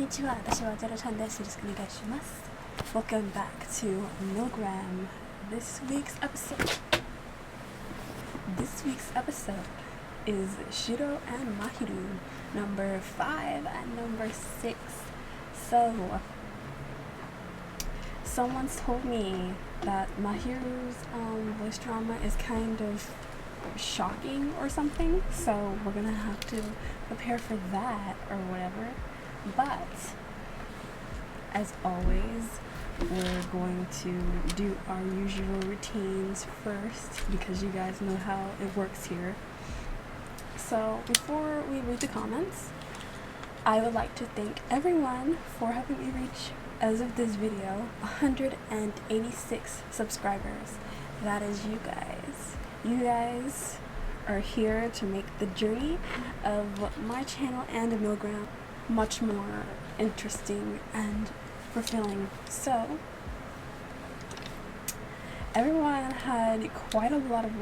にちは、私はJeidoChannel.iです。よろしくお願いします。Welcome back to Milligram. This week's episode is Shidou and Mahiru, number 5 and number 6. So, someone's told me that Mahiru's voice drama is kind of shocking or something, so we're gonna have to prepare for that or whatever. But as always, we're going to do our usual routines first because you guys know how it works here. So before we read the comments, I would like to thank everyone for helping me reach, as of this video, 186 subscribers. That is you guys. You guys are here to make the journey of my channel and of Milligram much more interesting and fulfilling. So everyone had quite a lot of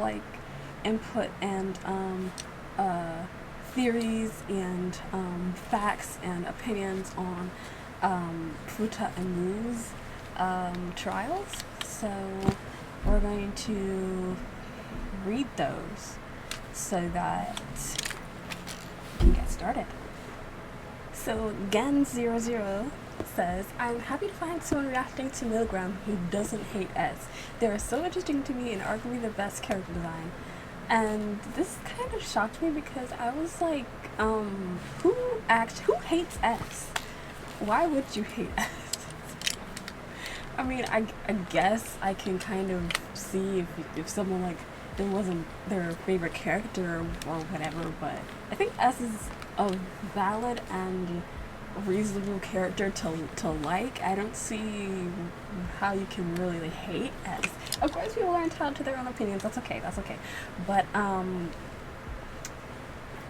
input and theories and facts and opinions on Futa and Mu's trials. So we're going to read those so that we can get started. So Gen00 says, I'm happy to find someone reacting to Milligram who doesn't hate S. They are so interesting to me and arguably the best character design. And this kind of shocked me because I was like, who hates S? Why would you hate S? I mean, I guess I can kind of see if someone it wasn't their favorite character or whatever, but I think S is a valid and reasonable character to like. I don't see how you can really hate S. Of course, people are entitled to their own opinions. That's okay. But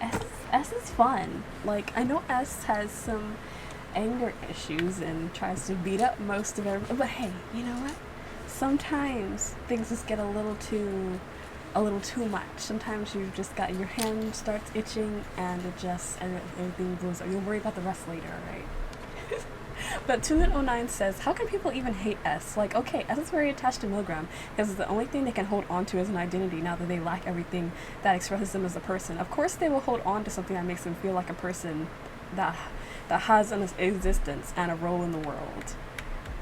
S is fun. I know S has some anger issues and tries to beat up most of everyone. But hey, you know what? Sometimes things just get a little too much. Sometimes you've just got your hand starts itching and everything blows up. You'll worry about the rest later, right? But Tulin09 says, how can people even hate S? Okay, S is very attached to Milligram because it's the only thing they can hold on to as an identity now that they lack everything that expresses them as a person. Of course they will hold on to something that makes them feel like a person that has an existence and a role in the world.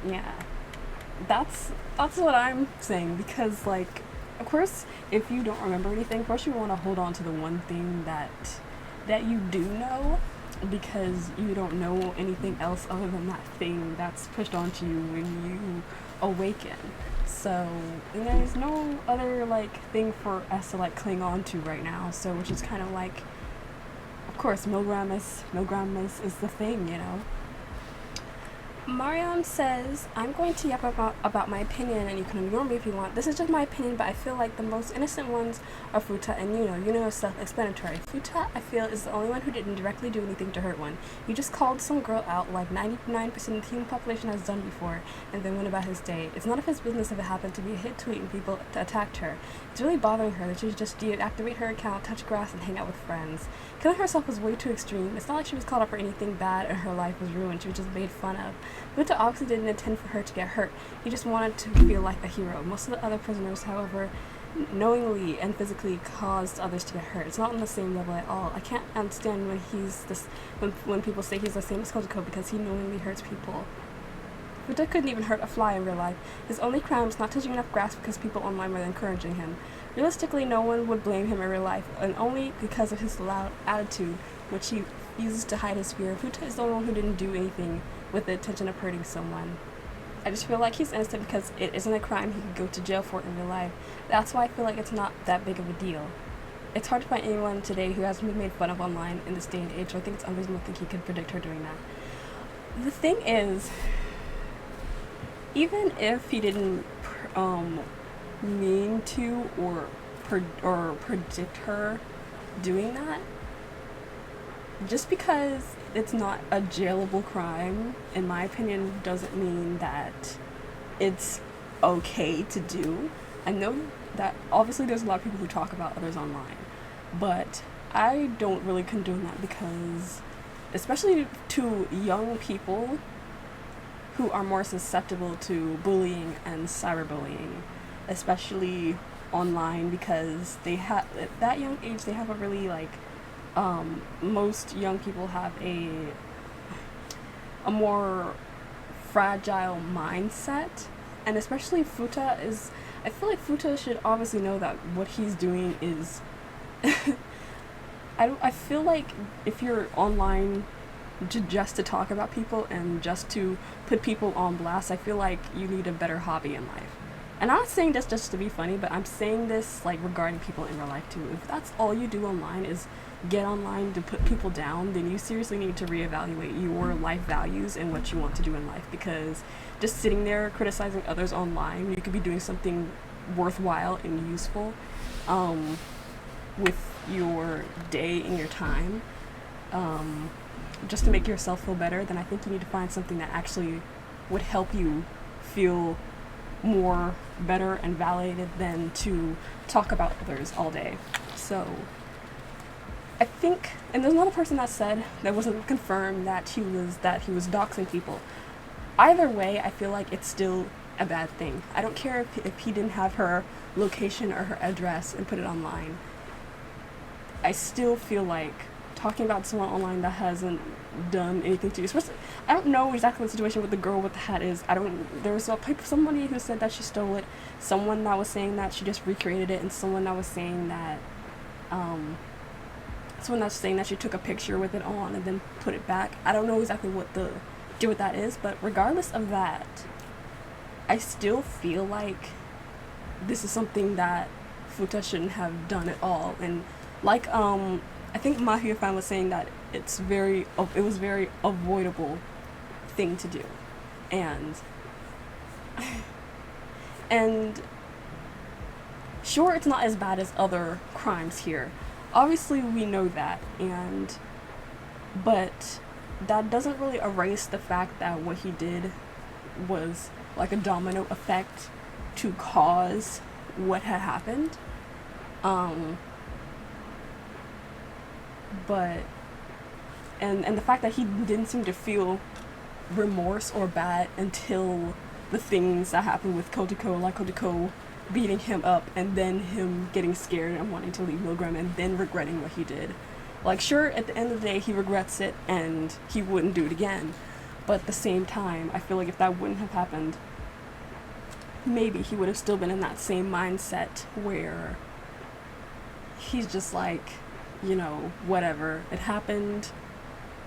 Yeah. That's what I'm saying, because of course, if you don't remember anything, first you want to hold on to the one thing that you do know, because you don't know anything else other than that thing that's pushed onto you when you awaken. So there's no other thing for us to cling on to right now. So which is kind of of course, Milligram is the thing, you know. Mariam says, I'm going to yap about my opinion and you can ignore me if you want. This is just my opinion, but I feel like the most innocent ones are Futa and Yuno. Yuno is self-explanatory. Futa, I feel, is the only one who didn't directly do anything to hurt one. He just called some girl out like 99% of the human population has done before and then went about his day. It's none of his business if it happened to be a hit tweet and people attacked her. It's really bothering her that she should just deactivate her account, touch grass, and hang out with friends. Killing herself was way too extreme. It's not like she was caught up for anything bad and her life was ruined. She was just made fun of. Futa obviously didn't intend for her to get hurt. He just wanted to feel like a hero. Most of the other prisoners, however, knowingly and physically caused others to get hurt. It's not on the same level at all. I can't understand when people say he's the same as Kojiko because he knowingly hurts people. Futa couldn't even hurt a fly in real life. His only crime was not touching enough grass because people online were encouraging him. Realistically, no one would blame him in real life, and only because of his loud attitude, which he uses to hide his fear. Futa is the only one who didn't do anything with the intention of hurting someone. I just feel like he's innocent because it isn't a crime he could go to jail for in real life. That's why I feel like it's not that big of a deal. It's hard to find anyone today who hasn't been made fun of online in this day and age, so I think it's unreasonable to think he could predict her doing that. The thing is, even if he didn't mean to or predict her doing that, just because it's not a jailable crime, in my opinion, doesn't mean that it's okay to do. I know that obviously there's a lot of people who talk about others online, but I don't really condone that because especially to young people who are more susceptible to bullying and cyberbullying, especially online, because they have at that young age they have a really like most young people have a more fragile mindset, and especially Futa is. I feel like Futa should obviously know that what he's doing is. I feel like if you're online just to talk about people and just to put people on blast, I feel like you need a better hobby in life. And I'm not saying this just to be funny, but I'm saying this like regarding people in real life too. If that's all you do online is get online to put people down, then you seriously need to reevaluate your life values and what you want to do in life, because just sitting there criticizing others online, you could be doing something worthwhile and useful with your day and your time, just to make yourself feel better. Then I think you need to find something that actually would help you feel more better and validated than to talk about others all day. So I think, and there's another person that said that wasn't confirmed that he was doxing people. Either way, I feel like it's still a bad thing. I don't care if he didn't have her location or her address and put it online. I still feel like talking about someone online that hasn't done anything to you. Especially, I don't know exactly the situation with the girl with the hat is. There was somebody who said that she stole it, someone that was saying that she just recreated it, and someone that was saying that she took a picture with it on and then put it back. I don't know exactly what the deal with that is, but regardless of that, I still feel like this is something that Futa shouldn't have done at all. And like I think Mahiru was saying that it was very avoidable thing to do, and sure, it's not as bad as other crimes here. Obviously, we know that, but that doesn't really erase the fact that what he did was like a domino effect to cause what had happened. But and the fact that he didn't seem to feel remorse or bad until the things that happened with Kotoko, like Kotoko beating him up and then him getting scared and wanting to leave Milgram and then regretting what he did. Like, sure, at the end of the day he regrets it and he wouldn't do it again, but at the same time I feel like if that wouldn't have happened, maybe he would have still been in that same mindset where he's just like, whatever, it happened,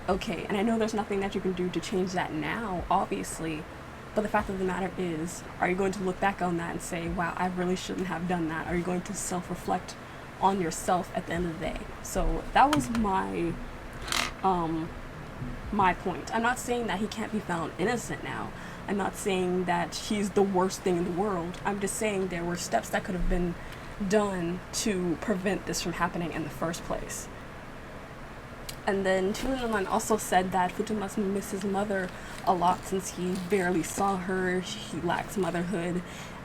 okay. And I know there's nothing that you can do to change that now, obviously, but the fact of the matter is, are you going to look back on that and say, wow, I really shouldn't have done that? Are you going to self-reflect on yourself at the end of the day? So that was my point. I'm not saying that he can't be found innocent now. I'm not saying that he's the worst thing in the world. I'm just saying there were steps that could have been done to prevent this from happening in the first place. And then Chunin also said that Futa must miss his mother a lot since he barely saw her. He lacks motherhood,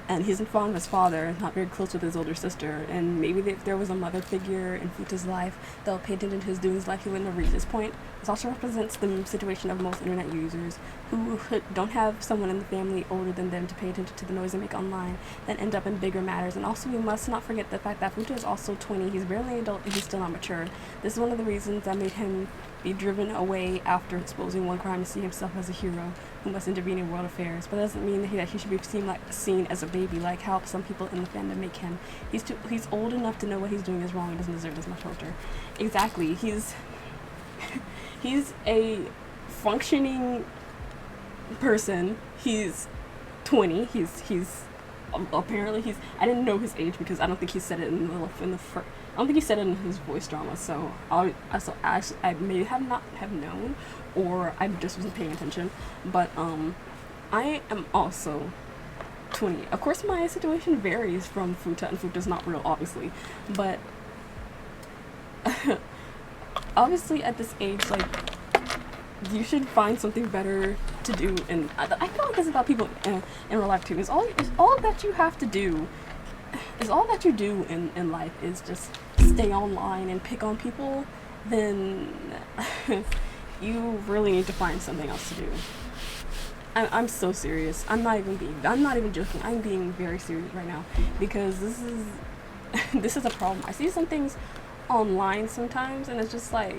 and he's fond of his father and not very close with his older sister. And maybe if there was a mother figure in Futa's life that would pay attention to his doing in his life, he wouldn't have reached this point. This also represents the situation of most internet users who don't have someone in the family older than them to pay attention to the noise they make online, then end up in bigger matters. And also, we must not forget the fact that Futa is also 20. He's barely an adult and he's still not mature. This is one of the reasons that made him be driven away after exposing one crime to see himself as a hero who must intervene in world affairs. But that doesn't mean that he should be seen as a baby, like how some people in the fandom make him. He's old enough to know what he's doing is wrong and doesn't deserve this much torture. Exactly. He's a functioning person. He's 20. He's apparently I didn't know his age because I don't think he said it in the first. I don't think he said it in his voice drama, so I may have not have known, or I just wasn't paying attention. But I am also 20. Of course, my situation varies from Futa, and Futa's not real, obviously, but obviously at this age, like, you should find something better to do. And I feel like this is about people in real life too. Is all that you have to do. Is all that you do in life is just stay online and pick on people, then you really need to find something else to do. I'm so serious. I'm not even joking. I'm being very serious right now, because this is this is a problem. I see some things online sometimes, and it's just like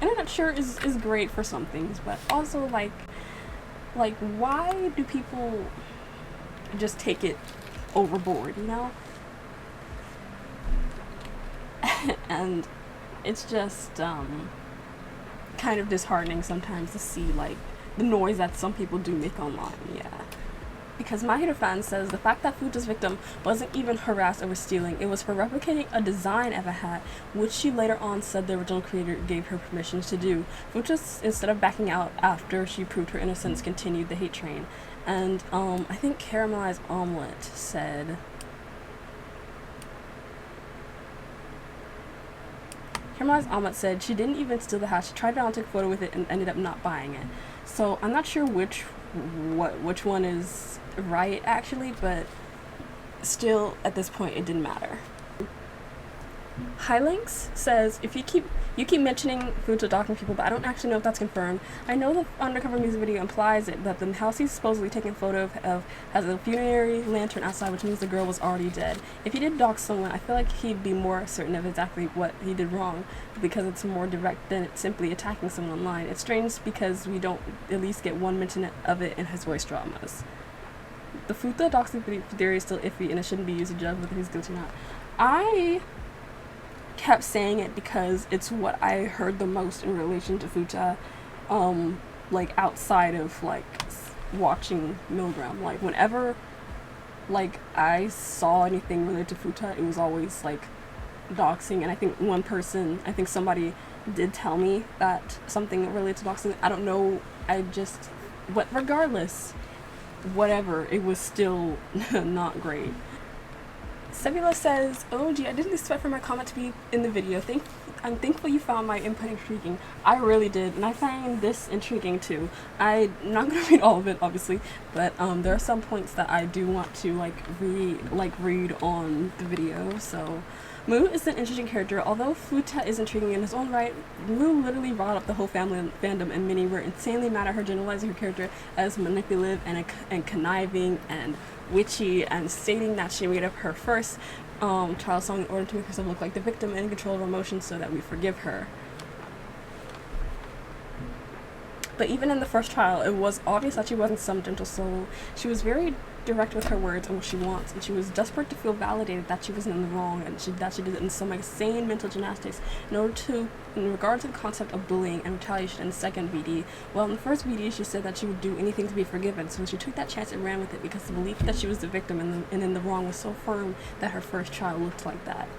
internet sure is great for some things, but also like why do people just take it overboard, you know? And it's just kind of disheartening sometimes to see like the noise that some people do make online. Yeah, because Mahiru fan says the fact that Futa's victim wasn't even harassed over stealing, it was for replicating a design of a hat, which she later on said the original creator gave her permission to do. Futa, instead of backing out after she proved her innocence, continued the hate train. And I think Caramelized Omelette said, she didn't even steal the hat. She tried it on, took a photo with it, and ended up not buying it. So I'm not sure which one is right actually, but still at this point it didn't matter. Highlinks says, if you keep mentioning Futa doxing people, but I don't actually know if that's confirmed. I know the undercover music video implies it, that the house he's supposedly taking a photo of has a funerary lantern outside, which means the girl was already dead. If he did dox someone, I feel like he'd be more certain of exactly what he did wrong, because it's more direct than simply attacking someone online. It's strange because we don't at least get one mention of it in his voice dramas. The Futa doxing theory is still iffy, and it shouldn't be used to judge whether he's guilty or not. I kept saying it because it's what I heard the most in relation to Futa, like outside of like watching Milgram. Like whenever like I saw anything related to Futa, it was always like doxing. And I think somebody did tell me that something related to doxing. I don't know, regardless, whatever, it was still not great. Sebula says, oh gee, I didn't expect for my comment to be in the video. I'm thankful you found my input intriguing. I really did, and I find this intriguing too. I'm not going to read all of it, obviously, but there are some points that I do want to read on the video. So, Mu is an interesting character. Although Futa is intriguing in his own right, Mu literally brought up the whole family fandom, and many were insanely mad at her generalizing her character as manipulative and conniving and witchy, and stating that she made up her first trial song in order to make herself look like the victim and in control of her emotions so that we forgive her. But even in the first trial, it was obvious that she wasn't some gentle soul. She was very direct with her words and what she wants, and she was desperate to feel validated that she wasn't in the wrong, and that she did it in some sane mental gymnastics in regard to the concept of bullying and retaliation in the second VD. Well, in the first VD, she said that she would do anything to be forgiven, so she took that chance and ran with it because the belief that she was the victim and in the wrong was so firm that her first trial looked like that.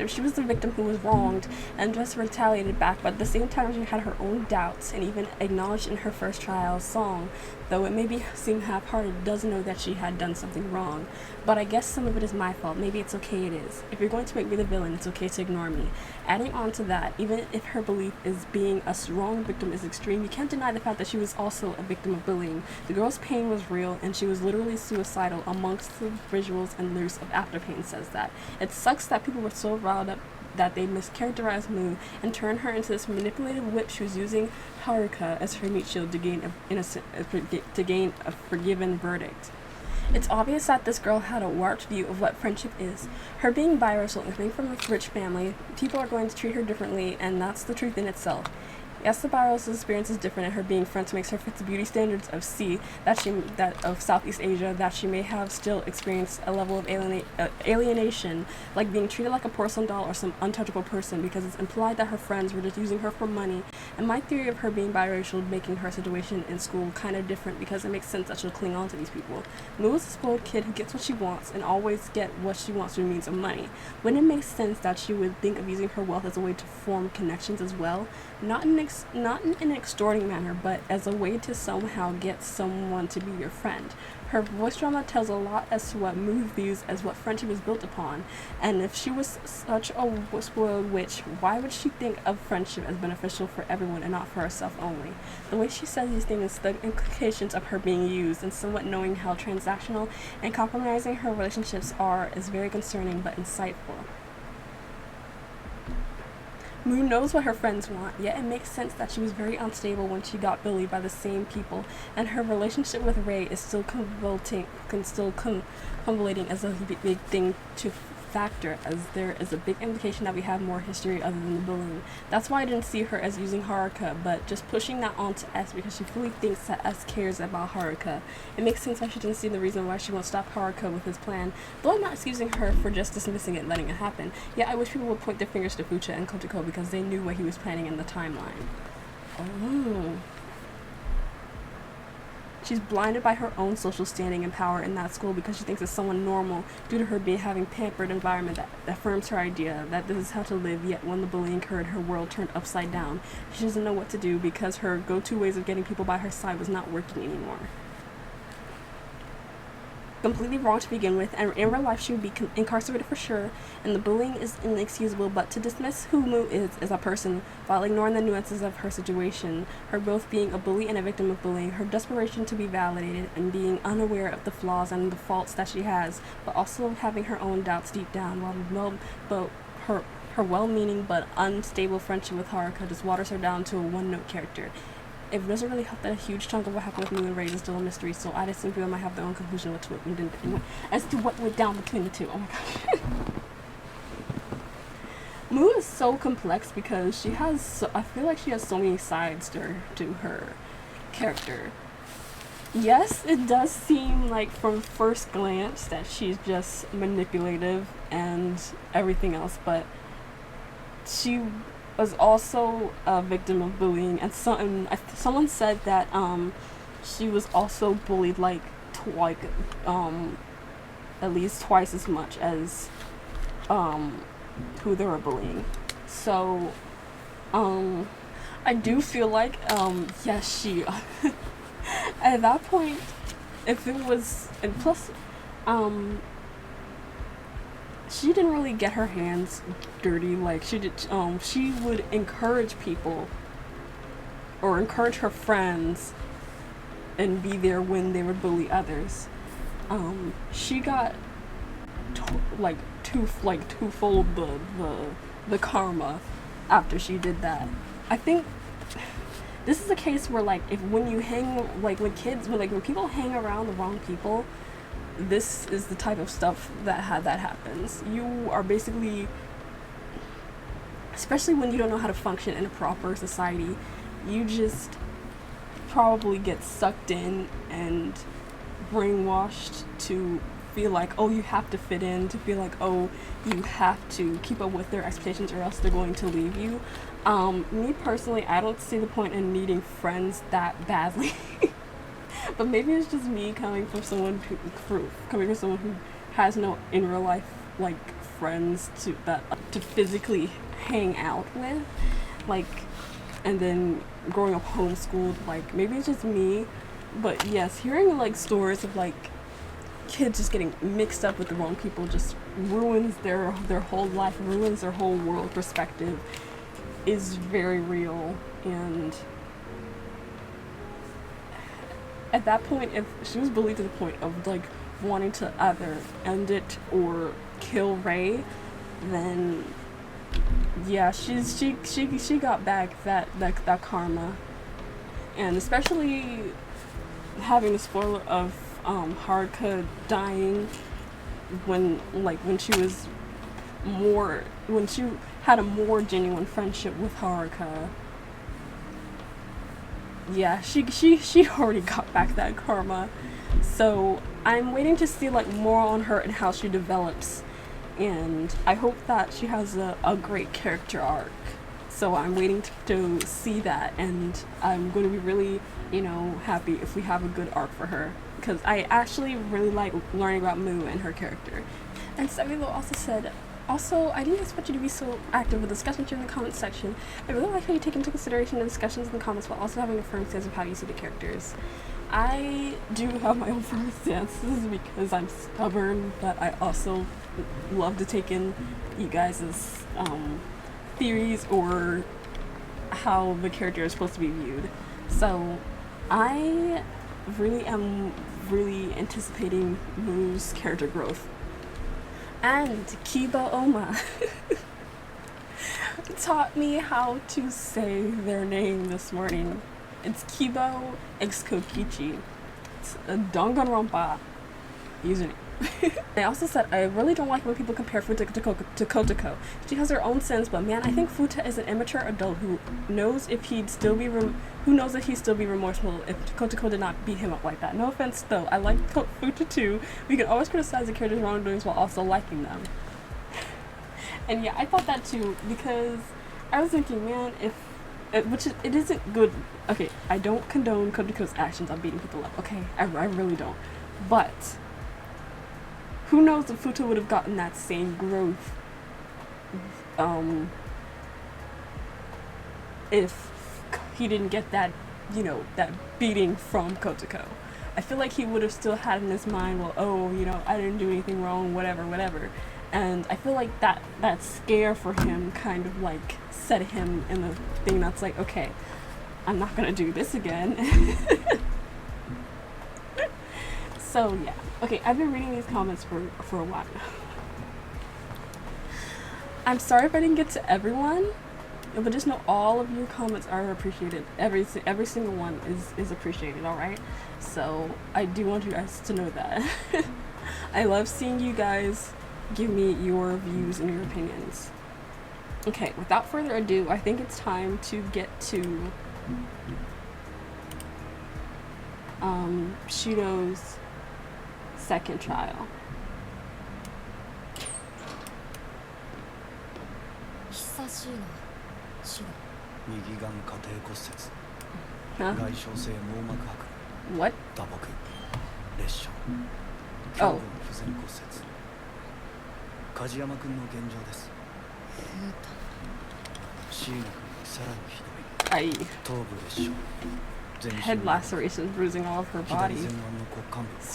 She was the victim who was wronged and just retaliated back, but at the same time she had her own doubts, and even acknowledged in her first trial song, though it maybe seemed half-hearted, does know that she had done something wrong. But I guess some of it is my fault. Maybe it's okay, it is. If you're going to make me the villain, it's okay to ignore me. Adding on to that, even if her belief is being a wrong victim is extreme, you can't deny the fact that she was also a victim of bullying. The girl's pain was real, and she was literally suicidal. Amongst the visuals and lyrics of Afterpain says that. It sucks that people were so riled up that they mischaracterized Mu and turned her into this manipulative witch who was using Haruka as her meat shield to gain a forgiven verdict. It's obvious that this girl had a warped view of what friendship is. Her being biracial and coming from a rich family, people are going to treat her differently, and that's the truth in itself. Yes, the biracial experience is different, and her being French makes her fit the beauty standards of of Southeast Asia, that she may have still experienced a level of alienation, like being treated like a porcelain doll or some untouchable person, because it's implied that her friends were just using her for money. And my theory of her being biracial making her situation in school kind of different, because it makes sense that she'll cling on to these people. Mu is a spoiled kid who gets what she wants and always get what she wants through means of money. Wouldn't it make sense that she would think of using her wealth as a way to form connections as well? Not in an extorting manner, but as a way to somehow get someone to be your friend. Her voice drama tells a lot as to what Mu views as what friendship is built upon, and if she was such a spoiled witch, why would she think of friendship as beneficial for everyone and not for herself only? The way she says these things, the implications of her being used, and somewhat knowing how transactional and compromising her relationships are, is very concerning but insightful. Moon knows what her friends want, yet it makes sense that she was very unstable when she got bullied by the same people, and her relationship with Ray is still convoluting as a big thing to factor, as there is a big implication that we have more history other than the bullying. That's why I didn't see her as using Haruka, but just pushing that onto S because she fully thinks that S cares about Haruka. It makes sense why she didn't see the reason why she won't stop Haruka with his plan, though I'm not excusing her for just dismissing it and letting it happen. Yeah, I wish people would point their fingers to Fucha and Kotoko because they knew what he was planning in the timeline. Oh. She's blinded by her own social standing and power in that school because she thinks it's someone normal due to her having pampered environment that affirms her idea that this is how to live, yet when the bullying occurred, her world turned upside down. She doesn't know what to do because her go-to ways of getting people by her side was not working anymore. Completely wrong to begin with, and in real life she would be incarcerated for sure, and the bullying is inexcusable, but to dismiss who Mu is as a person while ignoring the nuances of her situation, her both being a bully and a victim of bullying, her desperation to be validated, and being unaware of the flaws and the faults that she has, but also having her own doubts deep down, while her well-meaning but unstable friendship with Haruka just waters her down to a one-note character. It doesn't really help that a huge chunk of what happened with Mu and Ray is still a mystery, so I'd assume people might have their own conclusion as to what went down between the two. Oh my gosh. Mu is so complex because she has, I feel like she has so many sides to her character. Yes, it does seem like from first glance that she's just manipulative and everything else, but she was also a victim of bullying, and someone said that she was also bullied at least twice as much as who they were bullying. So I do feel like yes, she at that point, if it was, and plus she didn't really get her hands dirty like she did. She would encourage people or encourage her friends and be there when they would bully others. She got twofold the karma after she did that. I think this is a case where when people hang around the wrong people, this is the type of stuff that happens. You are basically, especially when you don't know how to function in a proper society, you just probably get sucked in and brainwashed to feel like, oh, you have to fit in, to feel like, oh, you have to keep up with their expectations or else they're going to leave you. Me personally, I don't see the point in needing friends that badly. But maybe it's just me coming from someone who has no in real life friends to physically hang out with, and then growing up homeschooled. Maybe it's just me, but yes, hearing stories of kids just getting mixed up with the wrong people just ruins their whole life, ruins their whole world perspective, is very real. And at that point, if she was bullied to the point of wanting to either end it or kill Ray, then yeah, she got back that karma. And especially having the spoiler of Haruka dying when she had a more genuine friendship with Haruka. Yeah, she already got back that karma. So I'm waiting to see more on her and how she develops, and I hope that she has a great character arc. So I'm waiting to see that, and I'm going to be really, happy if we have a good arc for her, because I actually really like learning about Mu and her character. And Savilo also said, I didn't expect you to be so active with discussions in the comments section. I really like how you take into consideration the discussions in the comments while also having a firm sense of how you see the characters. I do have my own firm stances because I'm stubborn, but I also love to take in you guys' theories or how the character is supposed to be viewed. So I really am anticipating Mu's character growth. And Kiba Oma. taught me how to say their name this morning. It's Kibo x Kokichi. It's a Danganronpa username. I also said I really don't like when people compare Futa to Kotoko. She has her own sins, but man, I think Futa is an immature adult who knows if he'd still be remorseful if Kotoko did not beat him up like that. No offense though, I like Futa too. We can always criticize the character's wrongdoings while also liking them. And yeah, I thought that too, because I was thinking, man, it isn't good. Okay, I don't condone Kotoko's actions on beating people up. Okay, I really don't. But who knows if Futa would have gotten that same growth if he didn't get that, you know, that beating from Kotoko. I feel like he would have still had in his mind, well, oh, you know, I didn't do anything wrong, whatever. And I feel like that scare for him kind of like set him in the thing that's like, okay, I'm not gonna do this again. So yeah, okay, I've been reading these comments for a while now. I'm sorry if I didn't get to everyone, but just know all of your comments are appreciated. Every single one is appreciated, alright? So I do want you guys to know that. I love seeing you guys give me your views and your opinions. Okay, without further ado, I think it's time to get to Shidou's second trial. Huh? What? Oh. Aye. Head lacerations, bruising all of her body.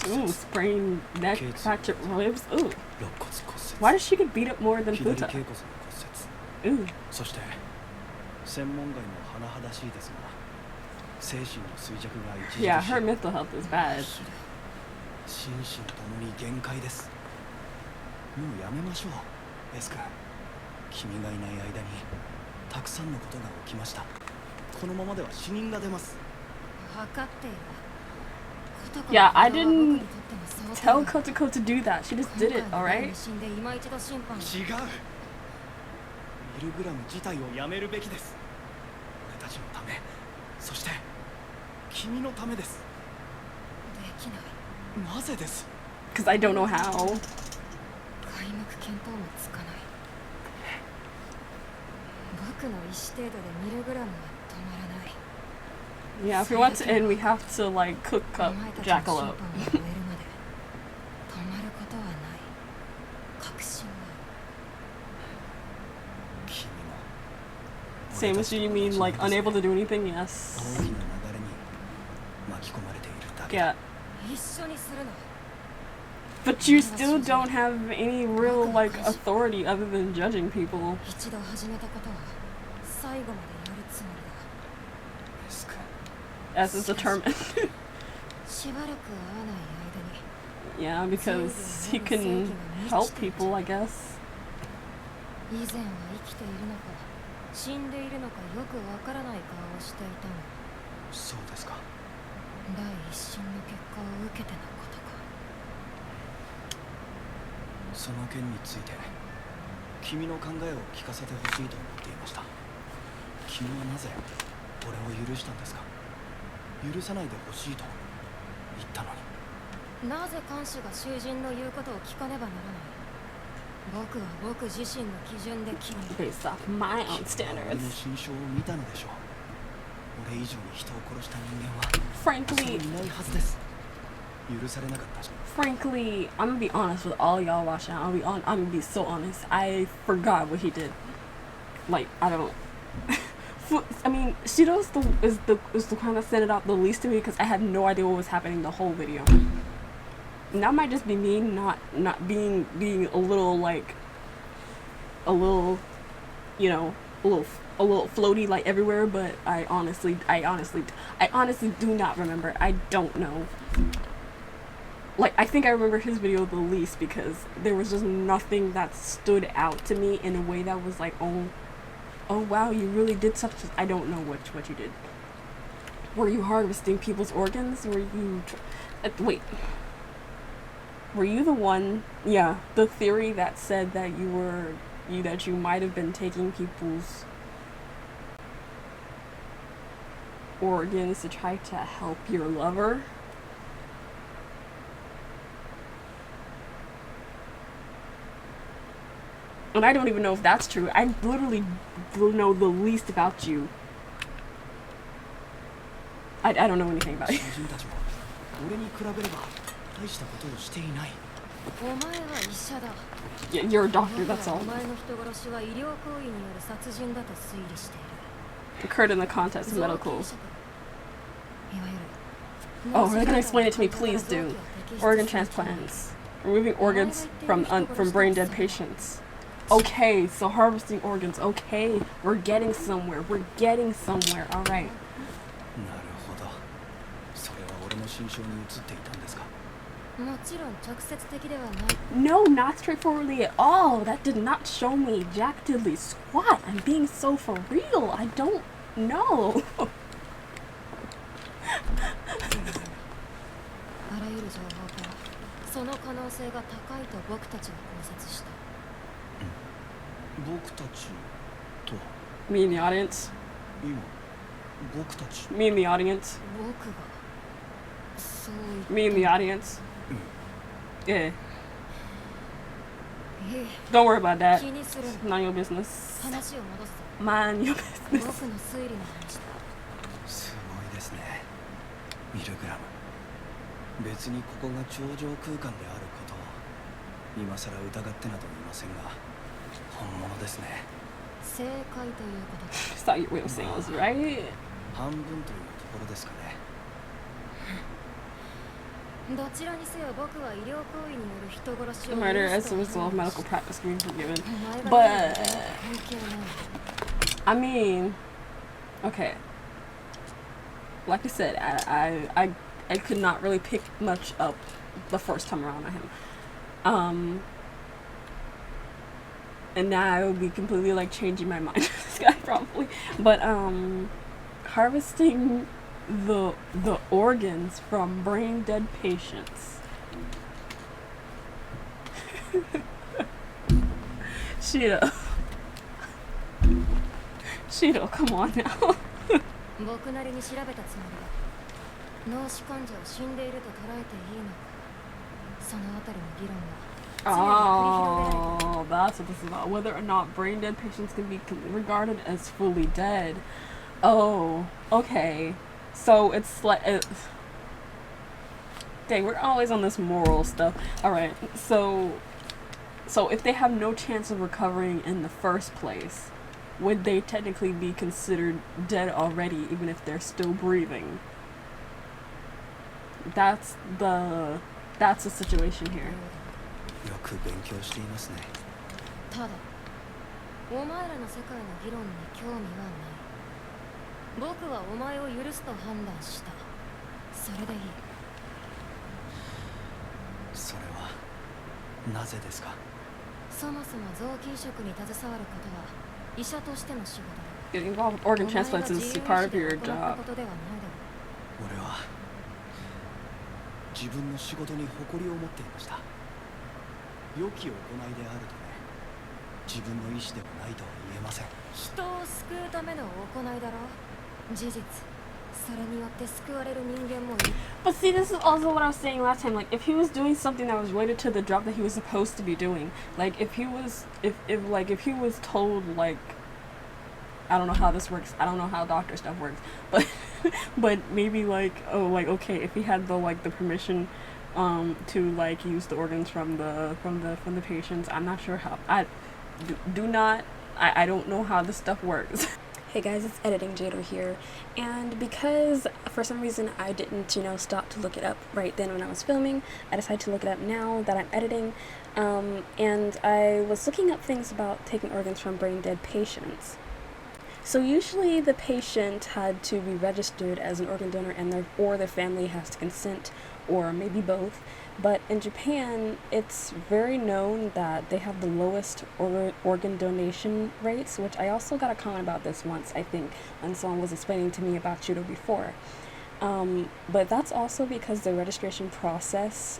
Ooh, sprained neck, fractured ribs. Ooh. Why does she get beat up more than Futa? Ooh. Yeah, her mental health is bad. Yeah, I didn't tell Kotoko to do that. She just did it, alright? Because I don't know how. Yeah, if we want to end, we have to like cook up Jackalope. Same as you mean like unable to do anything? Yes. Yeah. But you still don't have any real like authority other than judging people. As is determined. Yeah, because he can help people, I guess. Based off my own standards. Frankly, I'm gonna be honest with all y'all watching. I'm gonna be so honest. I forgot what he did. Like, I don't. I mean, Shidou is the kind that sent it out the least to me because I had no idea what was happening the whole video. And that might just be me not being a little like a little, you know, a little floaty like everywhere, but I honestly do not remember. I don't know. Like, I think I remember his video the least because there was just nothing that stood out to me in a way that was like, oh Oh wow, you really did such I don't know what you did. Were you harvesting people's organs? Were you wait. Were you the one, yeah, the theory that said that you might have been taking people's organs to try to help your lover? And I don't even know if that's true. I literally know the least about you. I don't know anything about you. Yeah, you're a doctor, that's all. Occurred in the context of medical. Oh, are they gonna explain it to me? Please do. Organ transplants. Removing organs from brain dead patients. Okay, so harvesting organs. Okay, we're getting somewhere. We're getting somewhere. All right. No, not straightforwardly at all. That did not show me jack diddly squat. I'm being so for real. I don't know. Me in the audience. Me in the audience. Me in the audience. Yeah. Don't worry about that. None of your business. Mind your business. Just thought your way of saying was right. Murder as a result of medical practice can be forgiven. But I mean, okay. Like I said, I could not really pick much up the first time around on him. And now I would be completely like changing my mind for this guy probably. But harvesting the organs from brain dead patients. Shidou. Shidou, come on now. Oh, that's what this is about. Whether or not brain dead patients can be regarded as fully dead. Oh, okay. So it's like, dang, we're always on this moral stuff. All right, so if they have no chance of recovering in the first place, would they technically be considered dead already, even if they're still breathing? That's the situation here. Getting involved with organ transplants is part of your job. But see, this is also what I was saying last time. Like, if he was doing something that was related to the job that he was supposed to be doing, like if he was told, like, I don't know how this works. I don't know how doctor stuff works, but maybe like, oh, like, okay, if he had the permission to like use the organs from the patients. I'm not sure how. I don't know how this stuff works. Hey guys, it's Editing Jeidou here, and because for some reason I didn't, stop to look it up right then when I was filming, I decided to look it up now that I'm editing, and I was looking up things about taking organs from brain dead patients. So usually the patient had to be registered as an organ donor, and their family has to consent, or maybe both. But in Japan, it's very known that they have the lowest organ donation rates, which I also got a comment about this once, I think, when someone was explaining to me about Shidou before. But that's also because the registration process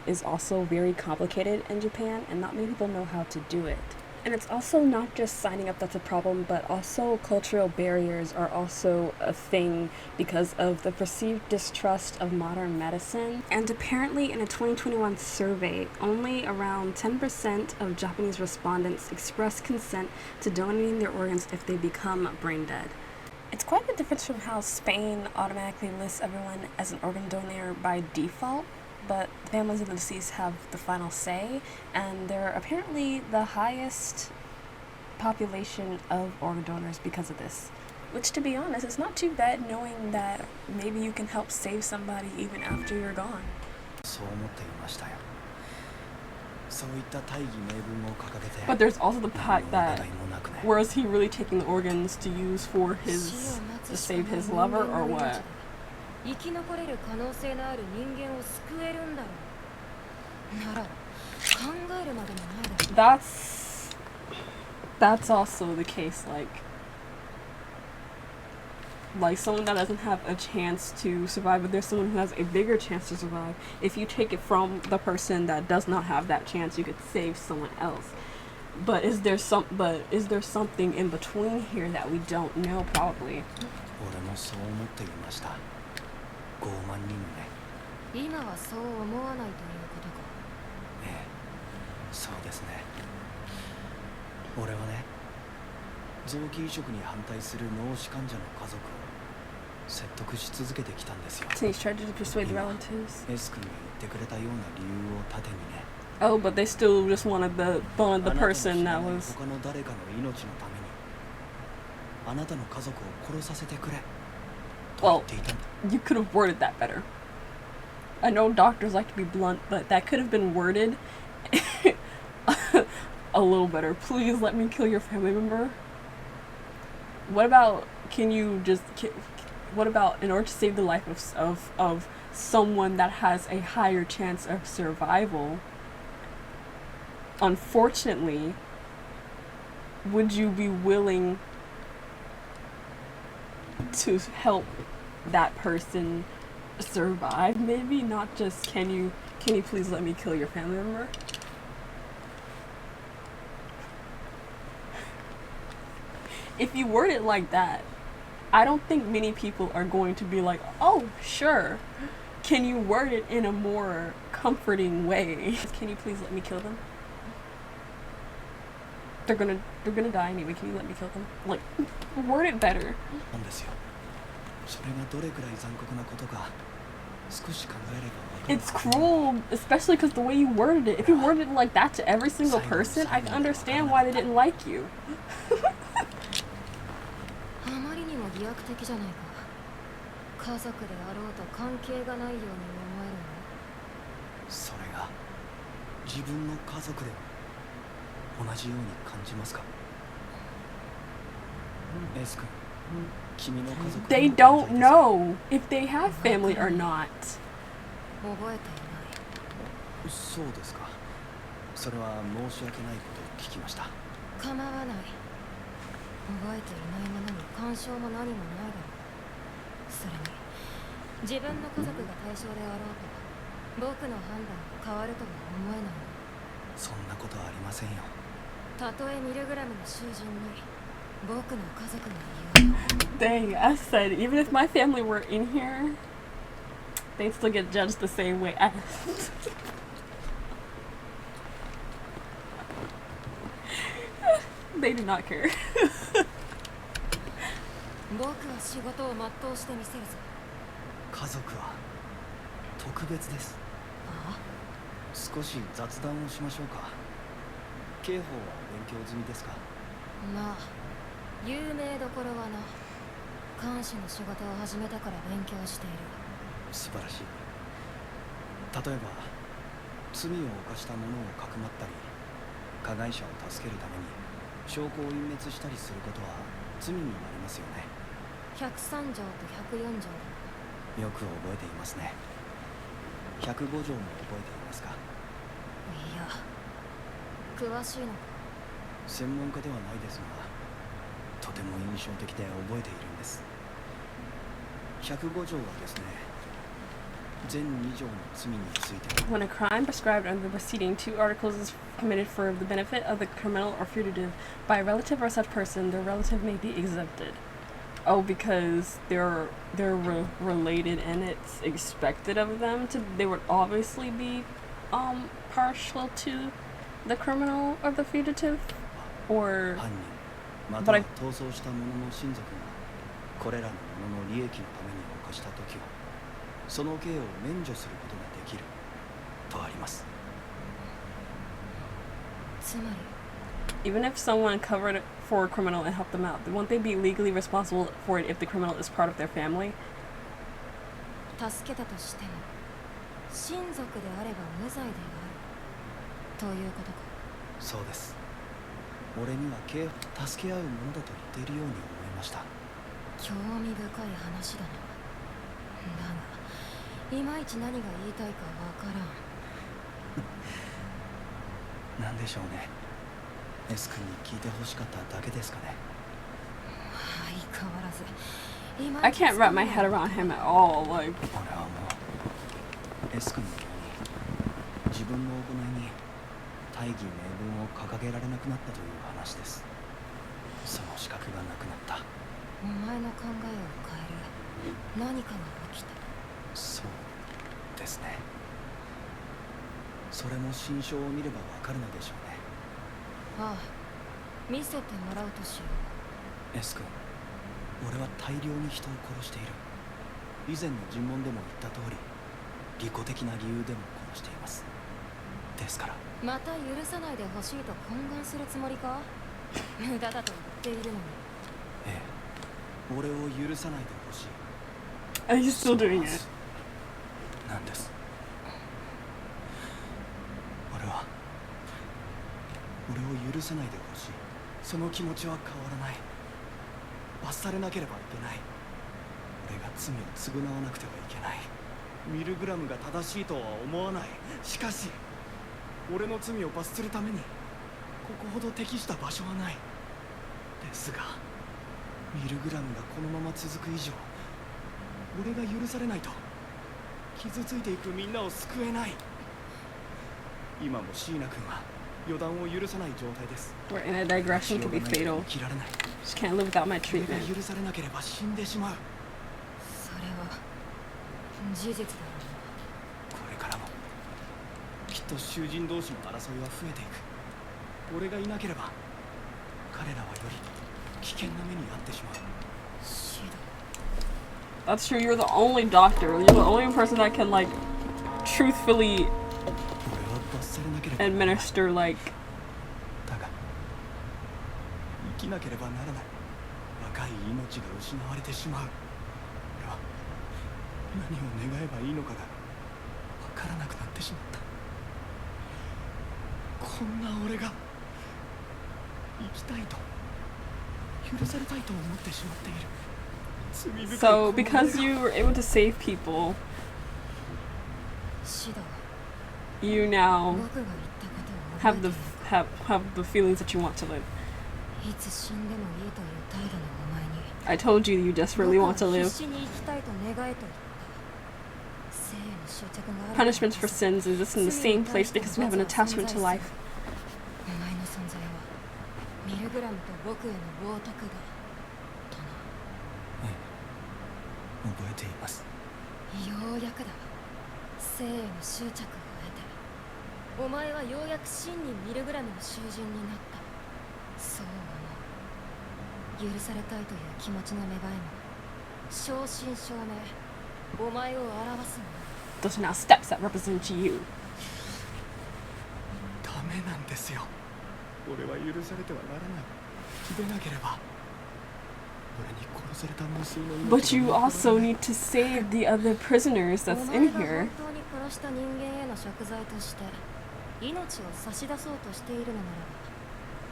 is also very complicated in Japan, and not many people know how to do it. And it's also not just signing up that's a problem, but also cultural barriers are also a thing because of the perceived distrust of modern medicine. And apparently in a 2021 survey, only around 10% of Japanese respondents expressed consent to donating their organs if they become brain dead. It's quite a difference from how Spain automatically lists everyone as an organ donor by default, but the families of the deceased have the final say, and they're apparently the highest population of organ donors because of this. Which, to be honest, is not too bad, knowing that maybe you can help save somebody even after you're gone. But there's also the fact that, where is he really taking the organs to use for to save his lover, or what? That's also the case, like someone that doesn't have a chance to survive, but there's someone who has a bigger chance to survive. If you take it from the person that does not have that chance, you could save someone else. But is there something in between here that we don't know? Probably. So he's trying to persuade the relatives. Oh, but they still just wanted the person that was. Well, you could have worded that better. I know doctors like to be blunt, but that could have been worded a little better. Please let me kill your family member. What about, what about, in order to save the life of someone that has a higher chance of survival, unfortunately, would you be willing to help that person survive? Maybe not just can you please let me kill your family member? If you word it like that, I don't think many people are going to be like, oh, sure. Can you word it in a more comforting way? Can you please let me kill them? They're gonna die anyway. Can you let me kill them? Like, word it better. It's cruel, especially because the way you worded it. If you worded it like that to every single person, I can understand why they didn't like you. They don't know if they have family or not. Dang, I said, even if my family were in here, they'd still get judged the same way as. They do not care. 105条も覚えていますか？いや、詳しいのか？専門家ではないですが、とても印象的で覚えているんです。105条はですね、全2条の罪について。When a crime prescribed under the preceding two articles is committed for the benefit of the criminal or fugitive by a relative or such person, the relative may be exempted. Oh, because they're related and it's expected of them to. They would obviously be partial to the criminal or the fugitive, or. 犯人または逃走した者の親族がこれらの者の利益のために犯した時は、その刑を免除することができるとあります。つまり Even if someone covered for a criminal and helped them out, won't they be legally responsible for it if the criminal is part of their family? 助けたとしても、親族であれば無罪であるということか。そうです。俺には助け合うものだと言っているように思いました。興味深い話だな。だが、いまいち何が言いたいかわからん。なんでしょうね。S 君に聞いてほしかっただけですかね。相変わらず。I can't wrap my head around him at all. Like. 俺はもう S 君のように自分の行いに大義名分を掲げられなくなったという話です。その資格がなくなった。お前の考えを変える何かが起きた。そうですね。それも心象を見ればわかるのでしょうね。ああ、見せてもらうとしよう。S 君、俺は大量に人を殺している。以前の尋問でも言った通り、利己的な理由でも殺しています。ですから。また許さないでほしいと懇願するつもりか？無駄だと言っているのに。ええ、俺を許さないでほしい。Are you still doing it? なんです。俺を許さないでほしい。その気持ちは変わらない。罰されなければいけない。俺が罪を償わなくてはいけない。ミルグラムが正しいとは思わない。しかし俺の罪を罰するためにここほど適した場所はない。ですがミルグラムがこのまま続く以上、俺が許されないと傷ついていくみんなを救えない。今も椎名君は予断を許さない状態です。 We're in a digression to be fatal. Just can't live without my treatment. 許されなければ死んでしまう。それは事実だろうな。これからもきっと囚人同士の争いは増えていく。俺がいなければ彼らはより危険な目に遭ってしまう。シド。 That's true. You're the only doctor. You're the only person that can like truthfully administer like. だが生きなければならない。若い命が失われてしまう。俺は何を願えばいいのかが分からなくなってしまった。こんな俺が生きたいと許されたいと思ってしまっている。So because you were able to save people, you now have the feelings that you want to live. I told you desperately want to live. Punishments for sins exist in the same place because we have an attachment to life. 覚えています。ようやくだ。生への執着を得て、お前はようやく真にミルグラムの囚人になった。そう思う。許されたいという気持ちの芽生えも正真正銘お前を表すもの。 Those are now steps that represent you. ダメなんですよ。俺は許されてはならない。でなければ But you also need to save the other prisoners that's in here.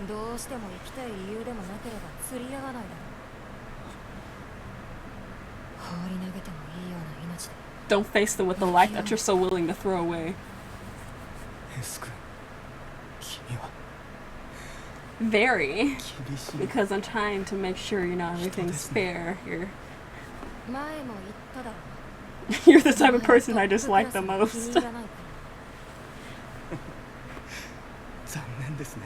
どうしても生きたい理由でもなければ釣り合わないだろう。放り投げてもいいような命で Don't face them with the light that you're so willing to throw away. エス君、君は Very. 厳しい。 Because I'm trying to make sure, you know, everything's fair here. 前も言っただろ You're the type of person I dislike the most. 残念ですね。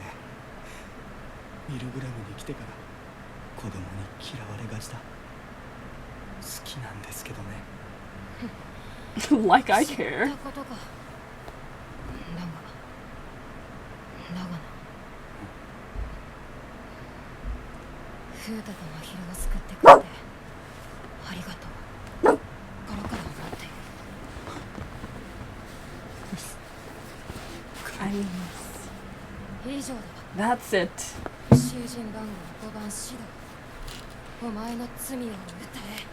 ミルグラムに来てから子供に嫌われがちだ。好きなんですけどね。Like I care. 知ったことかだがなフータとマヒルを救ってくれてありがとう心から思っている I mean, 以上だ that's it. 囚人番号5番シドお前の罪を訴え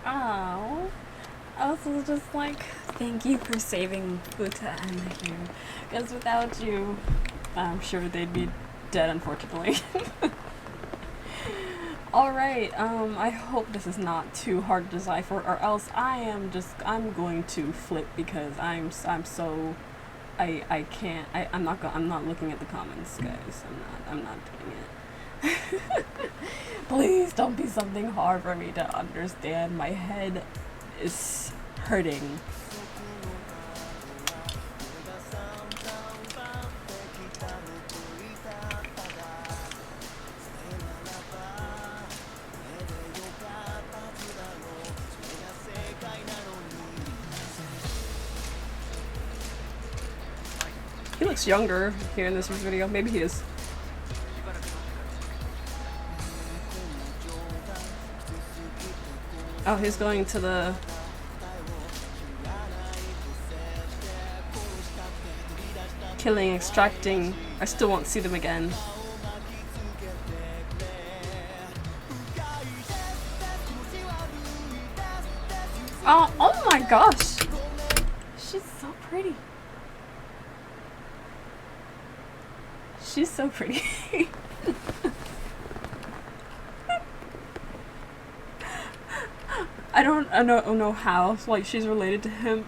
Oh, I was just like, thank you for saving Futa and Mahiru. Because without you, I'm sure they'd be dead, unfortunately. Alright, I hope this is not too hard to decipher, or else I'm going to flip because I'm not looking at the comments, guys. I'm not doing it. Please don't be something hard for me to understand. My head is hurting. He looks younger here in this video. Maybe he is. Oh, he's going to the... killing, extracting. I still won't see them again. Oh my gosh! She's so pretty. She's so pretty. I don't know how like she's related to him.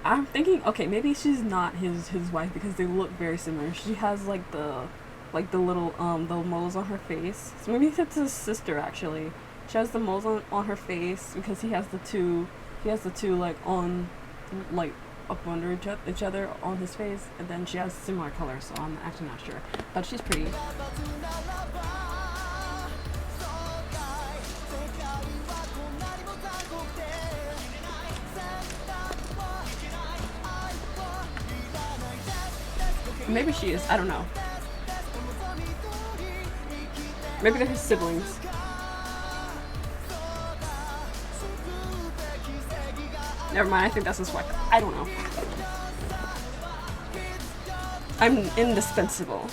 I'm thinking, okay, maybe she's not his wife because they look very similar. She has like the little the moles on her face. So maybe it's his sister actually. She has the moles on her face because he has the two like on like up under each other on his face, and then she has similar colors, so I'm actually not sure. But she's pretty. Maybe she is, I don't know. Maybe they're his siblings. Never mind, I think that's his wife. I don't know. I'm indispensable.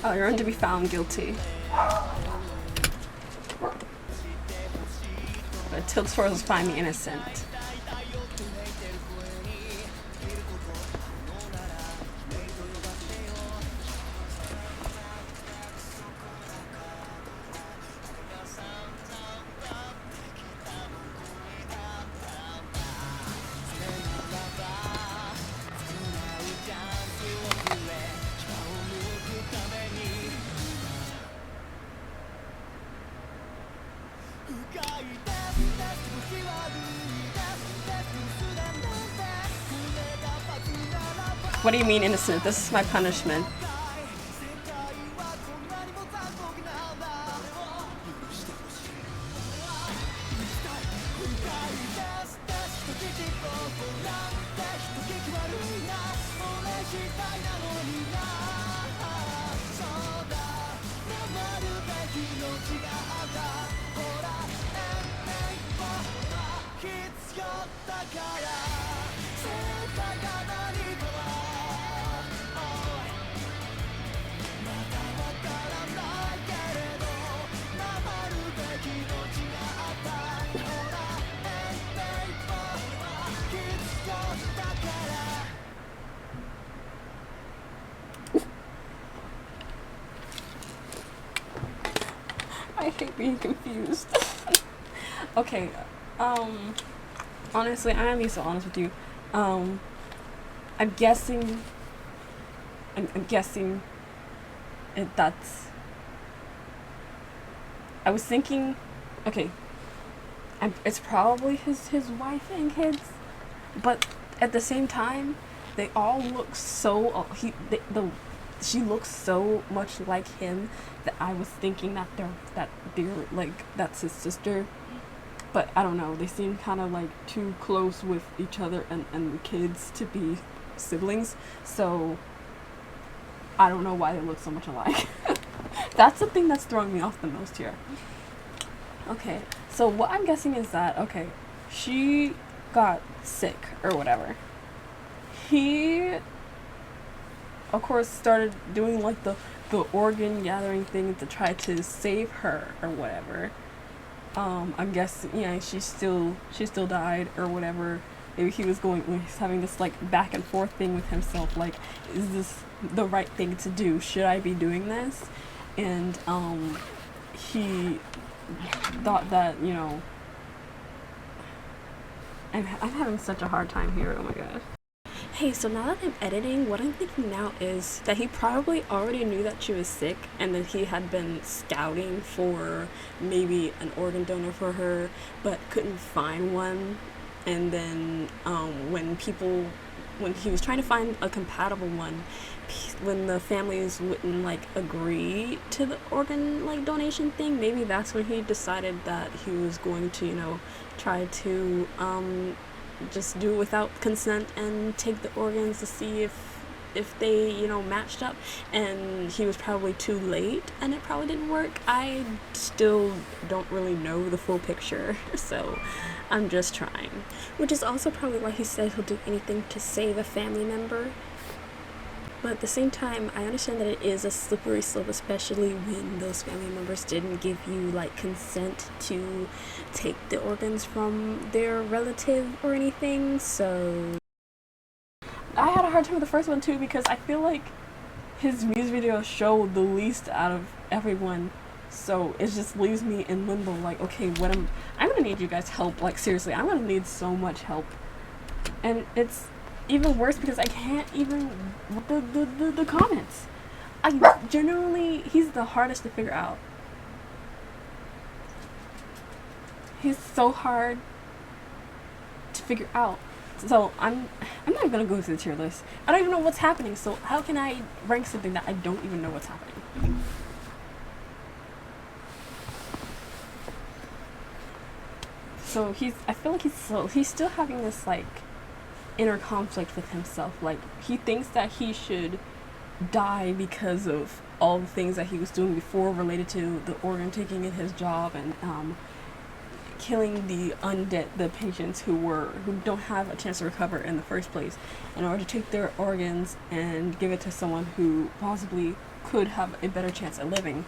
Oh, you're going to be found guilty. But tilts towards find me innocent. What do you mean innocent? This is my punishment. hate being confused. Okay, honestly, I'm gonna be so honest with you. I'm guessing that's. I was thinking, okay, it's probably his wife and kids, but at the same time, they all look so she looks so much like him that I was thinking that they're like that's his sister. But I don't know, they seem kind of like too close with each other and the kids to be siblings, so I don't know why they look so much alike. That's the thing that's throwing me off the most here. Okay, so what I'm guessing is that, okay, she got sick or whatever. He, of course, started doing like the organ gathering thing to try to save her or whatever. I'm guessing, yeah, she still died or whatever. Maybe he's having this like back and forth thing with himself, like, is this the right thing to do? Should I be doing this? And he thought that, you know, I'm having such a hard time here. Oh my god. Hey, so now that I'm editing, what I'm thinking now is that he probably already knew that she was sick and that he had been scouting for maybe an organ donor for her, but couldn't find one. And then when he was trying to find a compatible one, when the families wouldn't like agree to the organ like donation thing, maybe that's when he decided that he was going to, you know, try to just do it without consent and take the organs to see if they, you know, matched up, and he was probably too late and it probably didn't work. I still don't really know the full picture, so I'm just trying. Which is also probably why he said he'll do anything to save a family member. But at the same time, I understand that it is a slippery slope, especially when those family members didn't give you like consent to take the organs from their relative or anything. So I had a hard time with the first one too, because I feel like his music video showed the least out of everyone. So it just leaves me in limbo, like, okay, I'm gonna need you guys' help. Like, seriously, I'm gonna need so much help. And it's even worse because I can't even the comments. I genuinely, he's the hardest to figure out. He's so hard to figure out. So I'm not gonna go through the tier list. I don't even know what's happening. So how can I rank something that I don't even know what's happening? So I feel like he's still having this like inner conflict with himself. Like, he thinks that he should die because of all the things that he was doing before related to the organ taking in his job and killing the patients who don't have a chance to recover in the first place, in order to take their organs and give it to someone who possibly could have a better chance at living.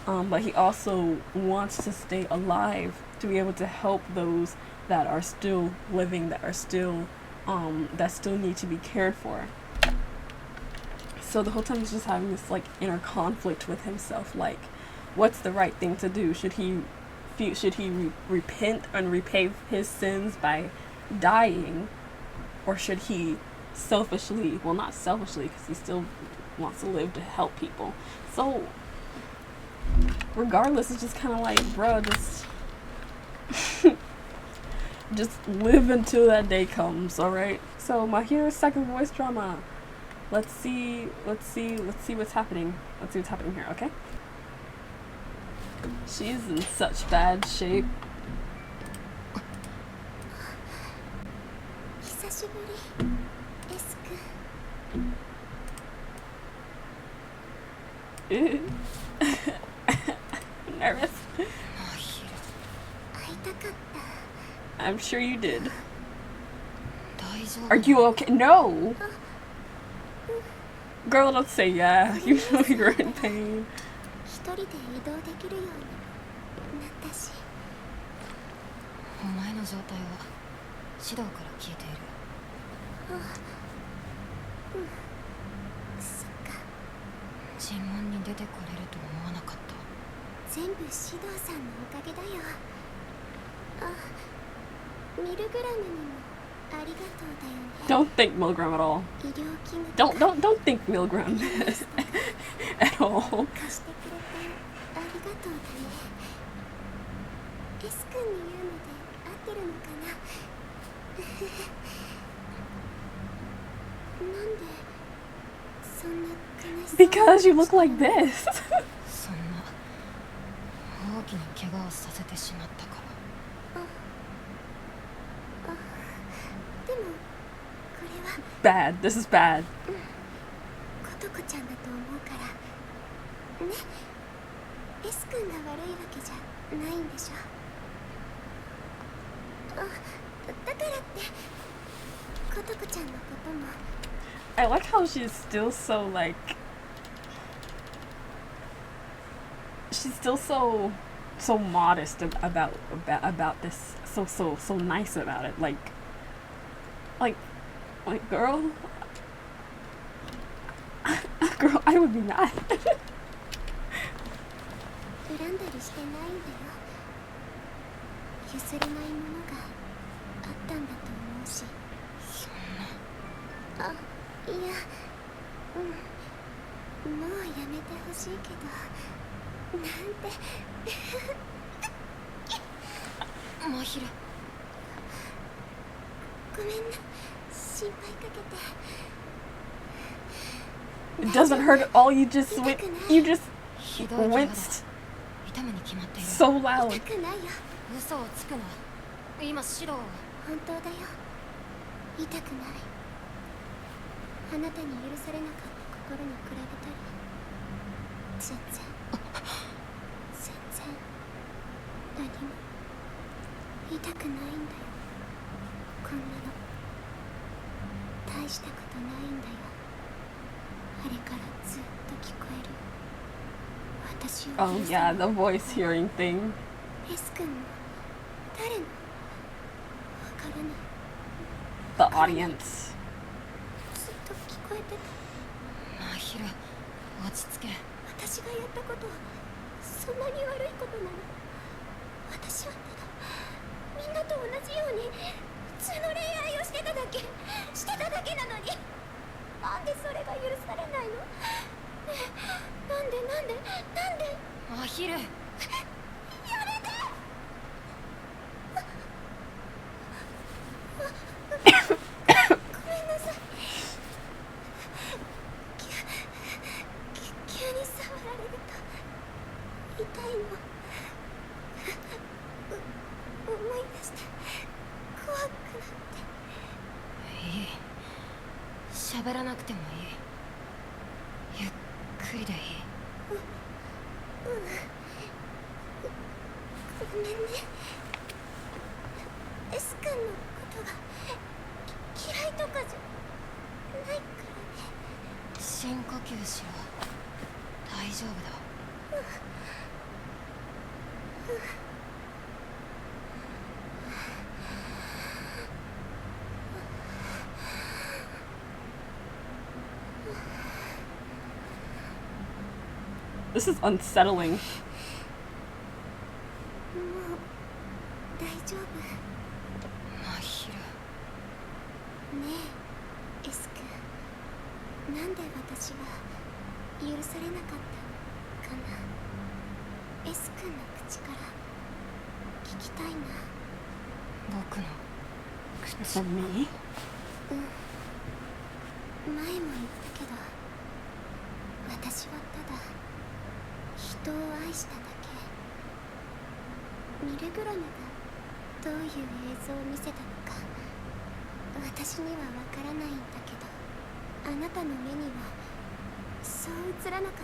But he also wants to stay alive to be able to help those that are still living, that still need to be cared for. So the whole time he's just having this like inner conflict with himself, like, what's the right thing to do? Should he repent and repay his sins by dying, or should he selfishly, well, not selfishly because he still wants to live to help people. So regardless, it's just kind of like, bro, just live until that day comes, alright? So Mahiru's second voice drama. Let's see what's happening. Let's see what's happening here, okay? She's in such bad shape. Nervous. I'm sure you did. Are you okay? No! Girl, don't say yeah. You know you're in pain. 一人で移動できるようになったし。お前の状態は指導から聞いている。そっか。尋問に出てこれると思わなかった。全部シドさんのおかげだよ。あ、ミルグラムにもありがとうだよね。 Don't thank Milgram at all. 医療器具とか Don't thank Milgram at all. 貸してくれてありがとうだね。S 君に言うので合ってるのかな。なんでそんな悲しそう。 Because you look like this. そんな大きな怪我をさせてしまったから。でもこれは Bad. This is bad. ことこちゃんだと思うからね。 S 君が悪いわけじゃないんでしょ。あ、だからってことこちゃんのことも。 I like how she's still so like. She's still so modest about this. So nice about it. Like girl. Girl, I would be mad. 恨んだりしてないんだよ。譲れないものがあったんだと思うし。そんな。あ、いや、もうやめてほしいけど、なんて。マヒル、ごめんな、心配かけて。 It doesn't hurt at all. You just ひどい怪我だ。 winced 痛むに決まっている。 so loud. 痛くないよ。嘘をつくな。今シドを。本当だよ。痛くない。あなたに許されなかった心に比べたら全然何も痛くないんだよ。こんなの大したことないんだよ。あれからずっと聞こえる私を Oh yeah, the voice hearing thing. エス君も誰もわからない。 The audience. ずっと聞こえてた。マヒル、落ち着け。私がやったことはそんなに悪いことなの。私はただみんなと同じように普通の恋愛をしてただけなのに、なんでそれが許されないの？ねえ、なんでマヒル、やめて。ごめんなさい。急に触られると痛いの。思い出して怖くなって。いい。喋らなくてもいい。ゆっくりでいい。ごめんね。S君のことが嫌いとかじゃないからね。深呼吸しろ。大丈夫だ。This is unsettling. もう大丈夫。マヒル。ねえ、S君、なんで私が許されなかったかな。S君の口から聞きたいな。僕の口。 For me? 前も言ったけど、私はただ人を愛しただけ。ミルグラムがどういう映像を見せたのか私にはわからないんだけど、あなたの目にはそう映らなかっ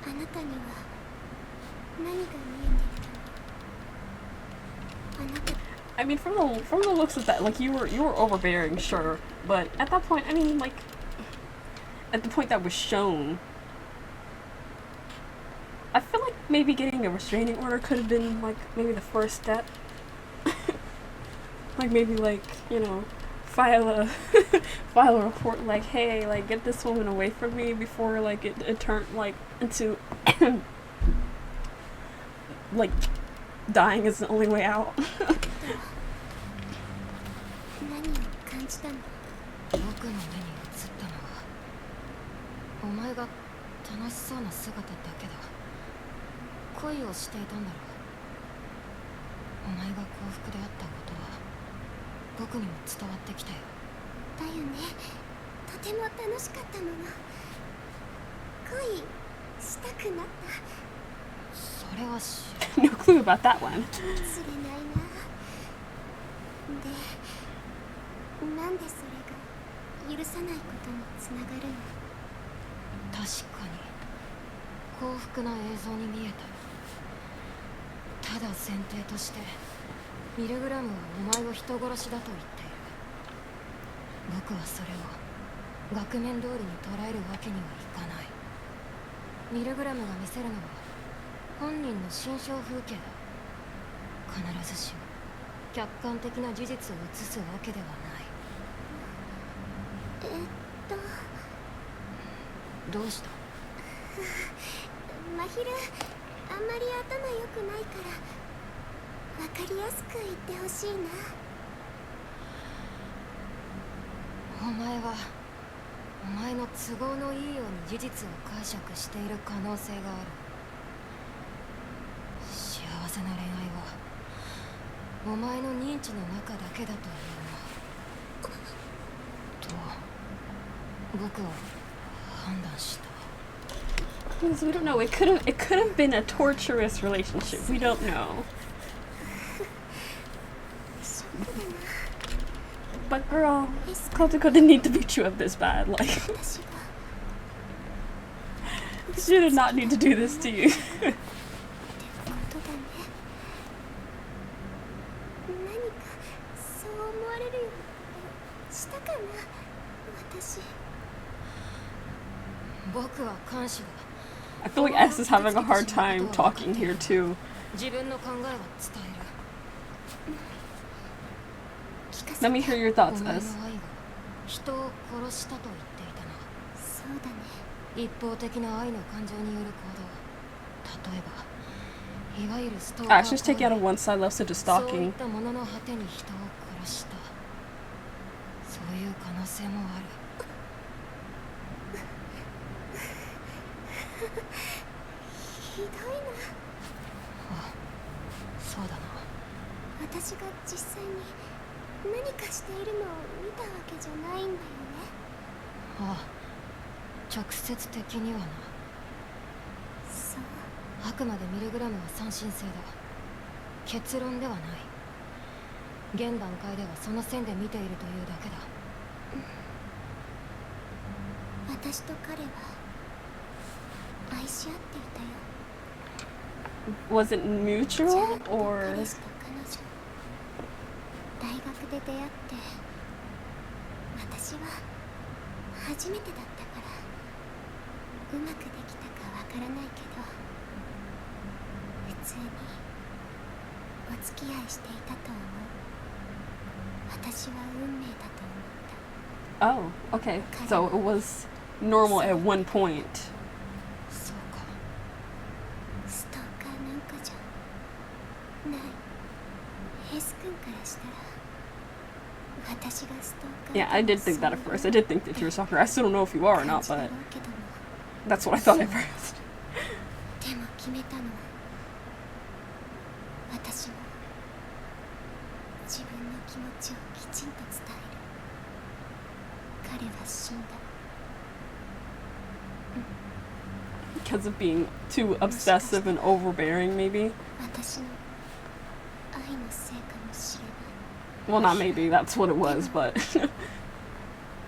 たの。あなたには何が見えていたの？あなた I mean, from the looks of that, like you were overbearing, sure, but at that point, I mean, like at the point that was shown, I feel like maybe getting a restraining order could have been like maybe the first step. Like maybe like, you know, file file a report like, hey, like, get this woman away from me before, like, it turned, like, into, like, dying is the only way out. 何を感じたの？僕の目に映ったのはお前が楽しそうな姿だけだ。恋をしていたんだろう。お前が幸福であったことは僕にも伝わってきたよ。だよね。とても楽しかったもの。恋したくなった。それは知 No clue about that one. つれないな。で、なんでそれが許さないことにつながるの？確かに幸福な映像に見えた。ただ前提としてミルグラムはお前を人殺しだと言っている。僕はそれを額面通りに捉えるわけにはいかない。ミルグラムが見せるのは本人の心象風景だ。必ずしも客観的な事実を映すわけではない。どうした？マヒル、あんまり頭良くないから分かりやすく言ってほしいな。お前はお前の都合のいいように事実を解釈している可能性がある。幸せな恋愛はお前の認知の中だけだというのと僕は判断した。 Because we don't know. It could have been a torturous relationship. We don't know. ショックだな。 But girl, Kotoko didn't need to beat you up this bad. Like, 私が she did not need to do this to you. ことだね。何かそう思われるようなことしたかな、私。僕は監視だ。 I feel like S is having a hard time talking here too. 自分の考えは伝える。 Let me hear your お thoughts, 前の愛 S. が人を殺したと言っていたな。そうだね。一方的な愛の感情による行動。例えばいわゆるストーカ Ah, ー she's taking out on one side, left to the そういっ stalking. たものの果てに人を殺した。そういう可能性もある。ひどいな。あ、そうだな。私が実際に何かしているのを見たわけじゃないんだよね。ああ、直接的にはな。そう。あくまでミルグラムは三神性だ。結論ではない。現段階ではその線で見ているというだけだ。私と彼は愛し合っていたよ。 Was it じゃあ mutual 彼 or? 氏と彼女、大学で出会って私は初めてだったからうまくできたかわからないけど普通にお付き合いしていたと思う。私は運命だと思った。 Oh, okay. So it was normal at one point. そうか。ストーカーなんかじゃない。エス君からしたら私がストーカー Yeah, I did think that at first. I did think that you were a stalker. I still don't know if you are or not, 感じだ but ろうけども that's what I thought at first. でも決めたのは私も自分の気持ちをきちんと伝える。彼は死んだ。 Because of being too obsessive and overbearing, maybe. 私の愛のせいかもしれない。 Well, not maybe. That's what it was, but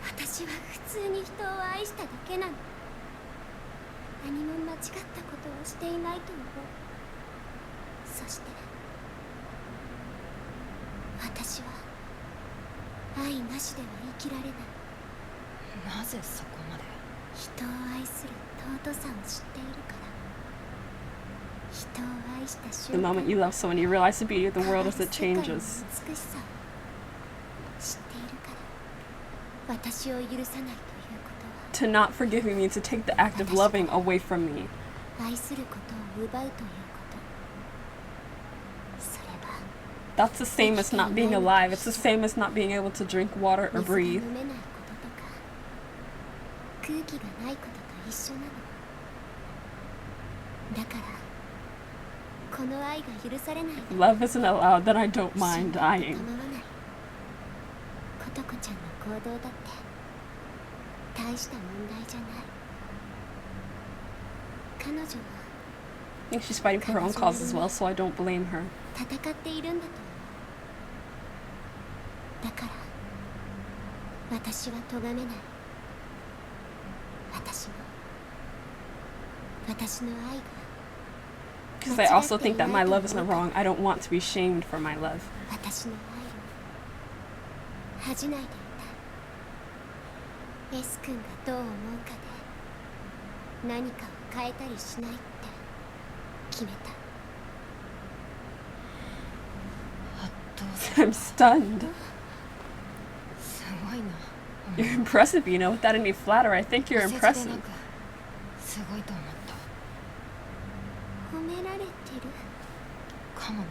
私は普通に人を愛しただけなの。何も間違ったことをしていないと思う。そして私は愛なしでは生きられない。なぜそこまで。人を愛する尊さを知っているから。人を愛した the 瞬間 moment you love someone, you realize the beauty of the world as it changes. 美しさを知っているから。私を許さないということは To not forgiving means to take the act of loving away from me. 愛することを奪うということそれは That's the same as not being alive. It's the same as not being able to drink water or 水が breathe. 飲めないこととか空気がないことと一緒なのだからこの愛が許されない If love isn't allowed, then I don't mind 構 dying. わないことこちゃんの行動だって大した問題じゃない彼女は I think she's fighting for her own cause as well, so I don't blame her. 戦っているんだと思うだから私は咎めない私の愛が Because I also think that my love isn't wrong. I don't want to be shamed for my love. 私の愛を恥じないでいたい S 君がどう思うかで何かを変えたりしないって決めた I'm stunned. すごいな You're impressive, you know, without any flatter. I think you're 挫折でな impressive. くすごいと思った褒められてるかもな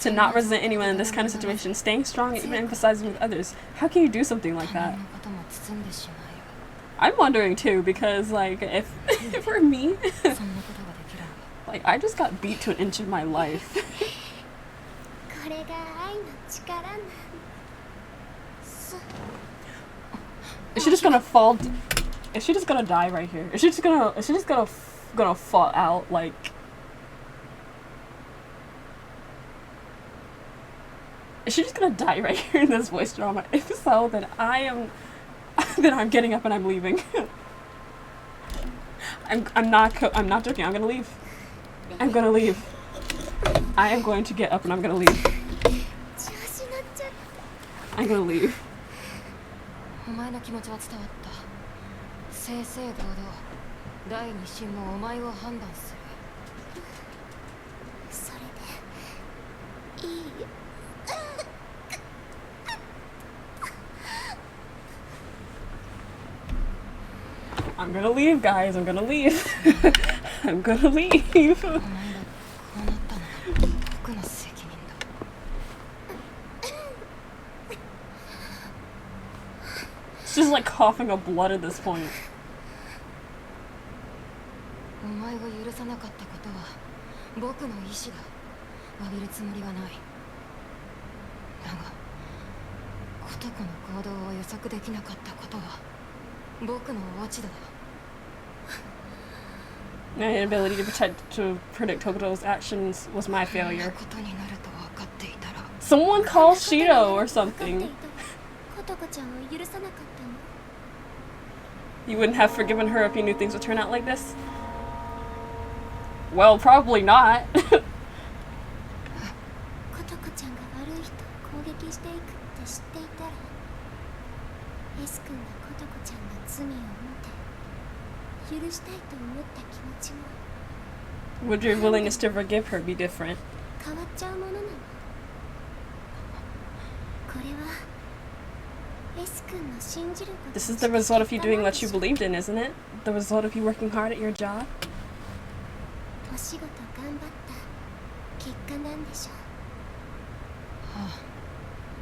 To not resent anyone in this kind of situation, staying strong, and even emphasizing with others. How can you do something like 他 that? 人のことも包んでしまうよ I'm wondering too, because like if it were me, そんなことができるの like I just got beat to an inch of my life. これが愛の力なんす Is she just gonna fall? Is she just gonna die right here? Is she just gonna gonna fall out like? Is she just gonna die right here in this voice drama? If so, then I'm getting up and I'm leaving. I'm not joking. I'm gonna leave. I'm gonna leave. I am going to get up and I'm gonna leave. 調子乗っちゃった I'm gonna leave. お前の気持ちは伝わった正々堂々第二審もお前を判断するそれでいい I'm gonna leave, guys. I'm gonna leave. I'm gonna leave. お前がこうなったのは僕の責任だ She's just like coughing up blood at this point. お前が許さなかったことは僕の意志だ詫びるつもりはないだがことこの行動を予測できなかったことは僕の落ち度だ My inability to predict Hokuto's actions was my こんな failure. ことになると分かっていたら Someone call Shidou or 分かってい something. たことこちゃんを許さなかったの You wouldn't have forgiven her if you knew things would turn out like this? Well, probably not. ことこちゃんが悪い人を攻撃していくって知っていたら S 君がことこちゃんの罪を見て許したいと思った気持ちも Would your willingness to forgive her be different? 変わっちゃうものなのこれは S 君の信じること This is the result of you doing what you believed in, isn't it? The result of you working hard at your job? お仕事頑張った結果なんでしょうあ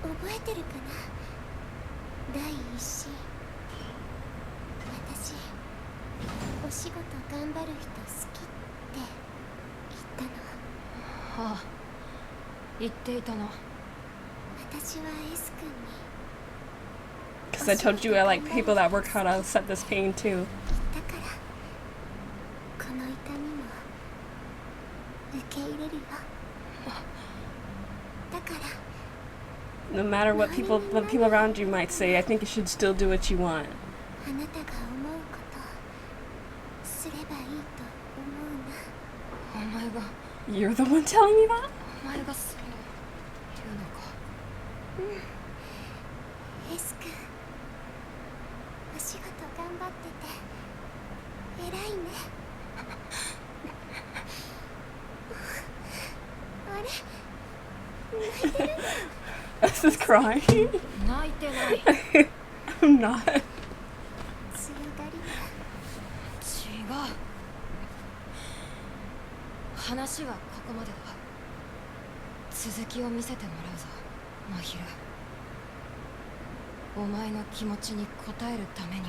覚えてるかな第一子私お仕事頑張る人好きって言ったのあ言っていたな私は S 君に Because I told you I like people that work hard to accept this pain too. 言ったからこの痛みも受け入れるよだから No matter what people around you might say, I think you should still do what you want. あなたが思うことすればいいと思うなお前が You're the one telling me that? お前がそれを言うのか S 君お仕事頑張ってて偉いねあれ泣いてる This is crying. 何泣いてない。I'm not. 違う。話はここまでだ。続きを見せてもらうぞ、マヒル。お前の気持ちに応えるためにも。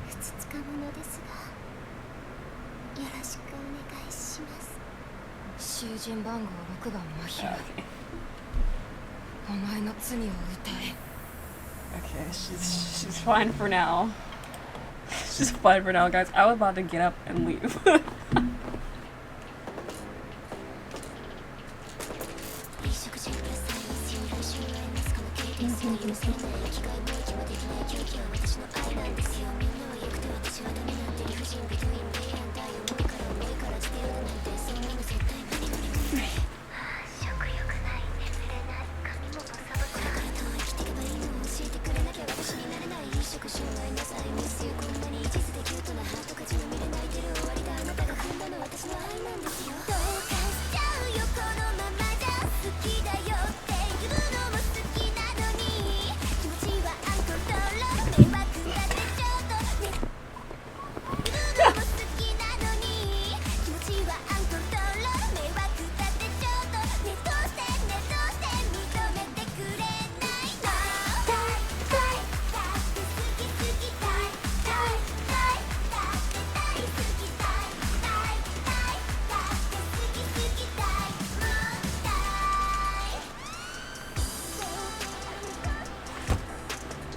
ふつつか者ですがよろしくお願いします。囚人番号6番マヒル。お前の罪を歌え。 Okay, she's fine for now. She's fine for now, guys. I was about to get up and leave.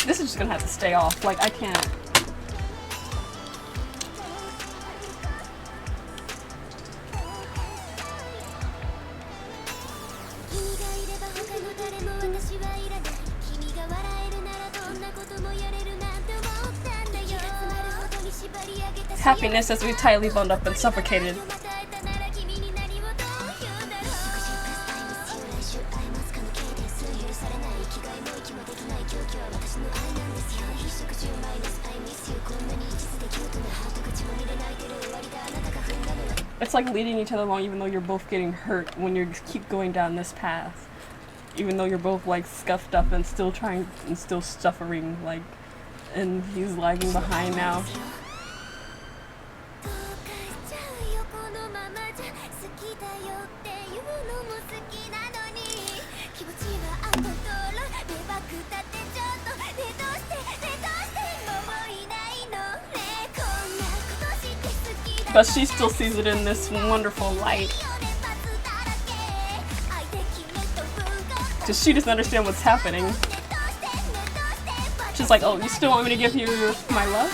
This is just gonna have to stay off. Like, I can't. Happiness as we tightly bundled up and suffocated. It's like leading each other along even though you're both getting hurt when you keep going down this path. Even though you're both like scuffed up and still trying and still suffering, like, and he's lagging behind now. But she still sees it in this wonderful light. Because she doesn't understand what's happening. She's like, oh, you still want me to give you my love?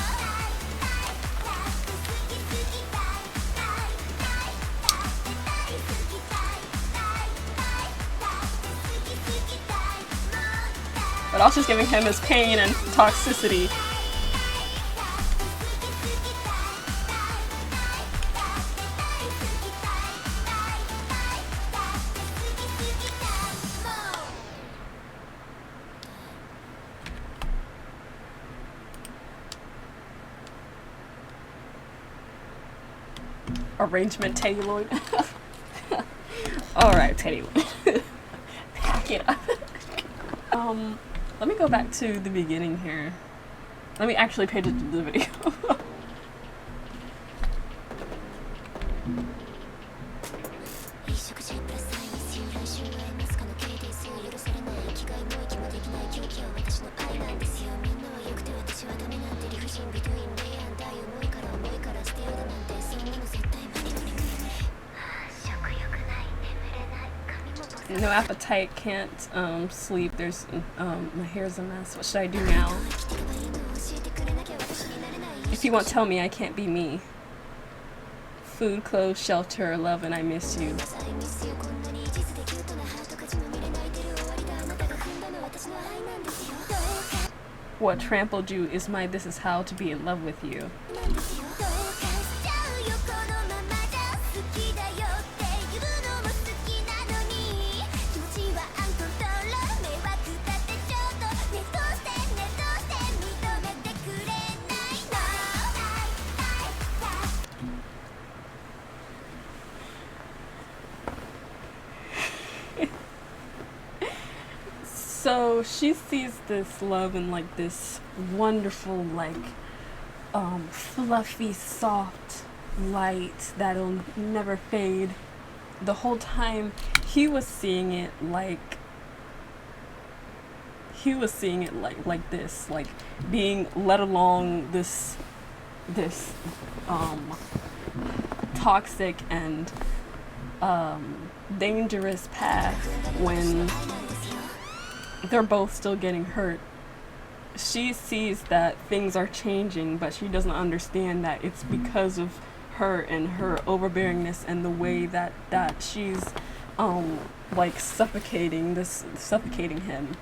But all she's giving him is pain and toxicity. Arrangement Teddyloid. Alright, Teddyloid. Pack it up. Let me go back to the beginning here. Let me actually pay attention to the video. No appetite, can't sleep, there's my hair's a mess. What should I do now? If you won't tell me, I can't be me. Food, clothes, shelter, love, and I miss you. What trampled you is my this is how to be in love with you. So she sees this love in like this wonderful, like fluffy, soft light that'll never fade. The whole time he was seeing it like this, like being led along this toxic and dangerous path when they're both still getting hurt. She sees that things are changing, but she doesn't understand that it's because of her and her overbearingness and the way that she's like suffocating him.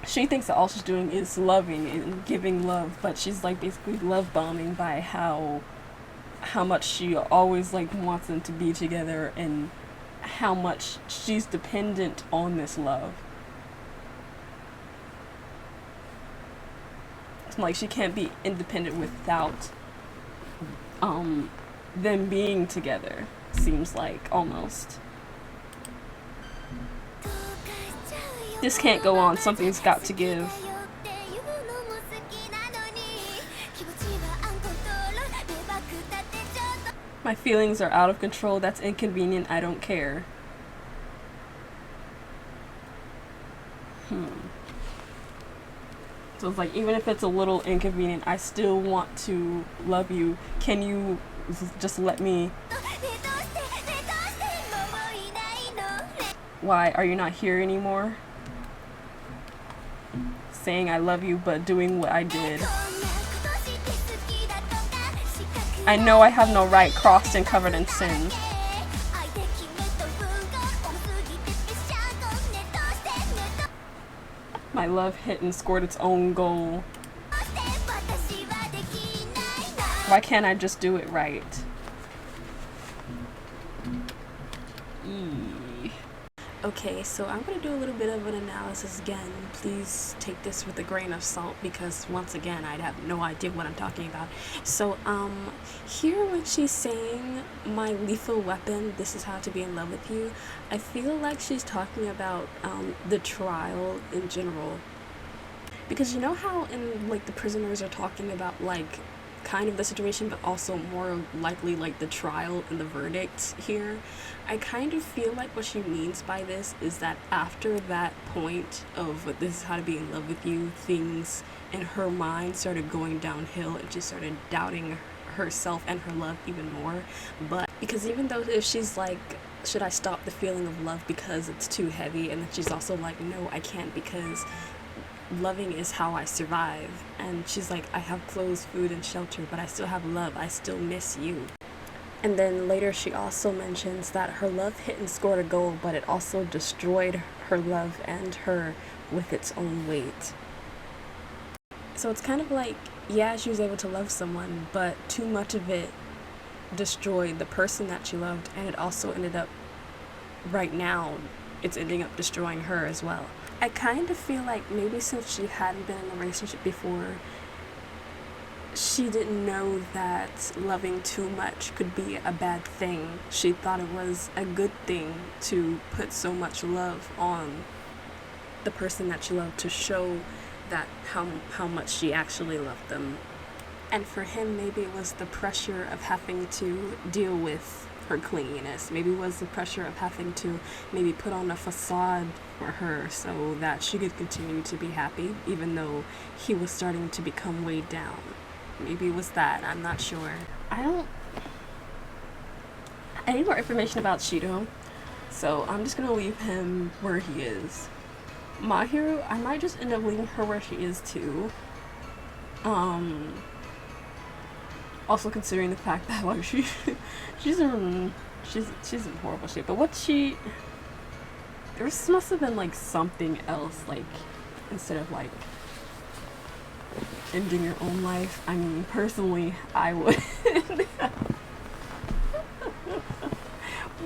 She thinks that all she's doing is loving and giving love, but she's like basically love bombing by how much she always like wants them to be together and how much she's dependent on this love. It's like she can't be independent without them being together, seems like, almost. This can't go on, something's got to give. My feelings are out of control, that's inconvenient, I don't care. So it's like, even if it's a little inconvenient, I still want to love you. Can you just let me? Why, are you not here anymore? Saying I love you, but doing what I did. I know I have no right, crossed and covered in sin. My love hit and scored its own goal. Why can't I just do it right? Okay, so I'm going to do a little bit of an analysis again. Please take this with a grain of salt because, once again, I'd have no idea what I'm talking about. So, here when she's saying, my lethal weapon, this is how to be in love with you, I feel like she's talking about the trial in general. Because you know how in, like, the prisoners are talking about, like, kind of the situation, but also more likely like the trial and the verdict here. I kind of feel like what she means by this is that after that point of this is how to be in love with you, things in her mind started going downhill and she started doubting herself and her love even more. But because even though if she's like, should I stop the feeling of love because it's too heavy, and then she's also like, no, I can't because loving is how I survive. And she's like, I have clothes, food, and shelter, but I still have love. I still miss you. And then later she also mentions that her love hit and scored a goal, but it also destroyed her love and her with its own weight. So it's kind of like, yeah, she was able to love someone, but too much of it destroyed the person that she loved, and it also ended up, right now, it's ending up destroying her as well. I kind of feel like maybe since she hadn't been in a relationship before, she didn't know that loving too much could be a bad thing. She thought it was a good thing to put so much love on the person that she loved to show that how much she actually loved them. And for him, maybe it was the pressure of having to deal with her clinginess. Maybe it was the pressure of having to maybe put on a facade for her so that she could continue to be happy, even though he was starting to become weighed down. Maybe it was that, I'm not sure. I need more information about Shidou, so I'm just gonna leave him where he is. Mahiru, I might just end up leaving her where she is too. Also considering the fact that like she's in horrible shape. But there must have been like something else, like instead of like ending your own life. I mean, personally, I would.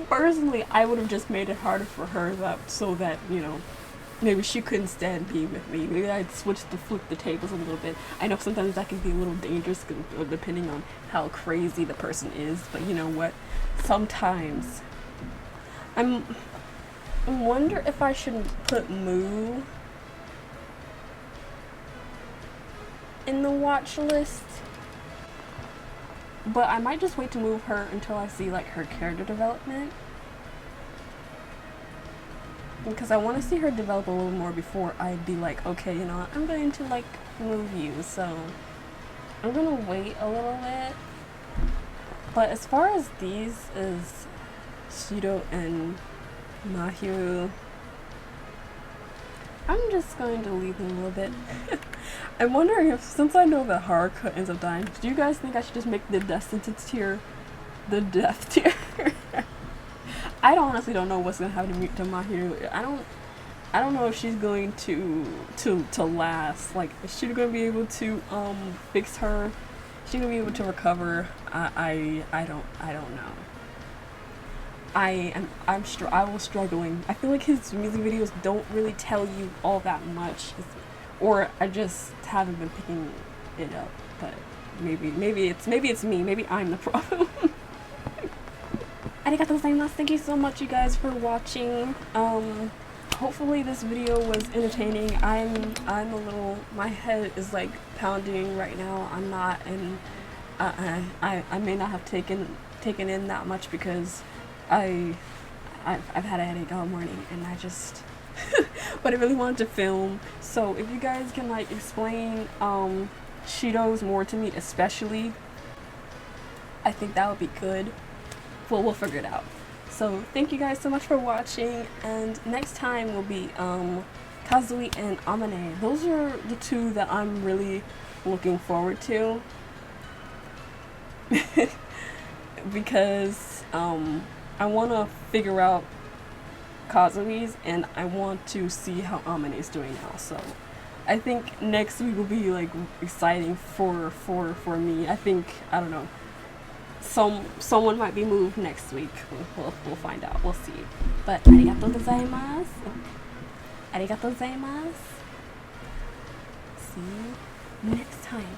Personally, I would have just made it harder for her so that, you know, maybe she couldn't stand being with me. Maybe I'd flip the tables a little bit. I know sometimes that can be a little dangerous depending on how crazy the person is, but you know what? Sometimes I wonder if I should put Moo in the watch list. But I might just wait to move her until I see like her character development. Because I want to see her develop a little more before I'd be like, okay, you know what, I'm going to like move you. So I'm gonna wait a little bit. But as far as these is Shidou and Mahiru, I'm just going to leave them a little bit. I'm wondering if, since I know that Haruka ends up dying, do you guys think I should just make the death sentence tier the death tier? I honestly don't know what's gonna happen to Mahiru. I don't know if she's going to last. Like, is she gonna be able to fix her? Is she gonna be able to recover? I don't know. I was struggling. I feel like his music videos don't really tell you all that much, or I just haven't been picking it up. But maybe it's me. Maybe I'm the problem. Arigatou gozaimasu. Thank you so much, you guys, for watching. Hopefully this video was entertaining. I'm a little, my head is like pounding right now. I'm not, and I may not have taken in that much because I've had a headache all morning, and I just but I really wanted to film. So if you guys can like explain Shidou's more to me, especially, I think that would be good. Well, we'll figure it out. So thank you guys so much for watching, and next time will be Kazui and Amane. Those are the two that I'm really looking forward to. Because I want to figure out Kazui's, and I want to see how Amane is doing now. So I think next week will be like exciting for me. I think, I don't know, someone might be moved next week. We'll find out. We'll see. But arigatou gozaimasu. Arigatou gozaimasu. See you next time.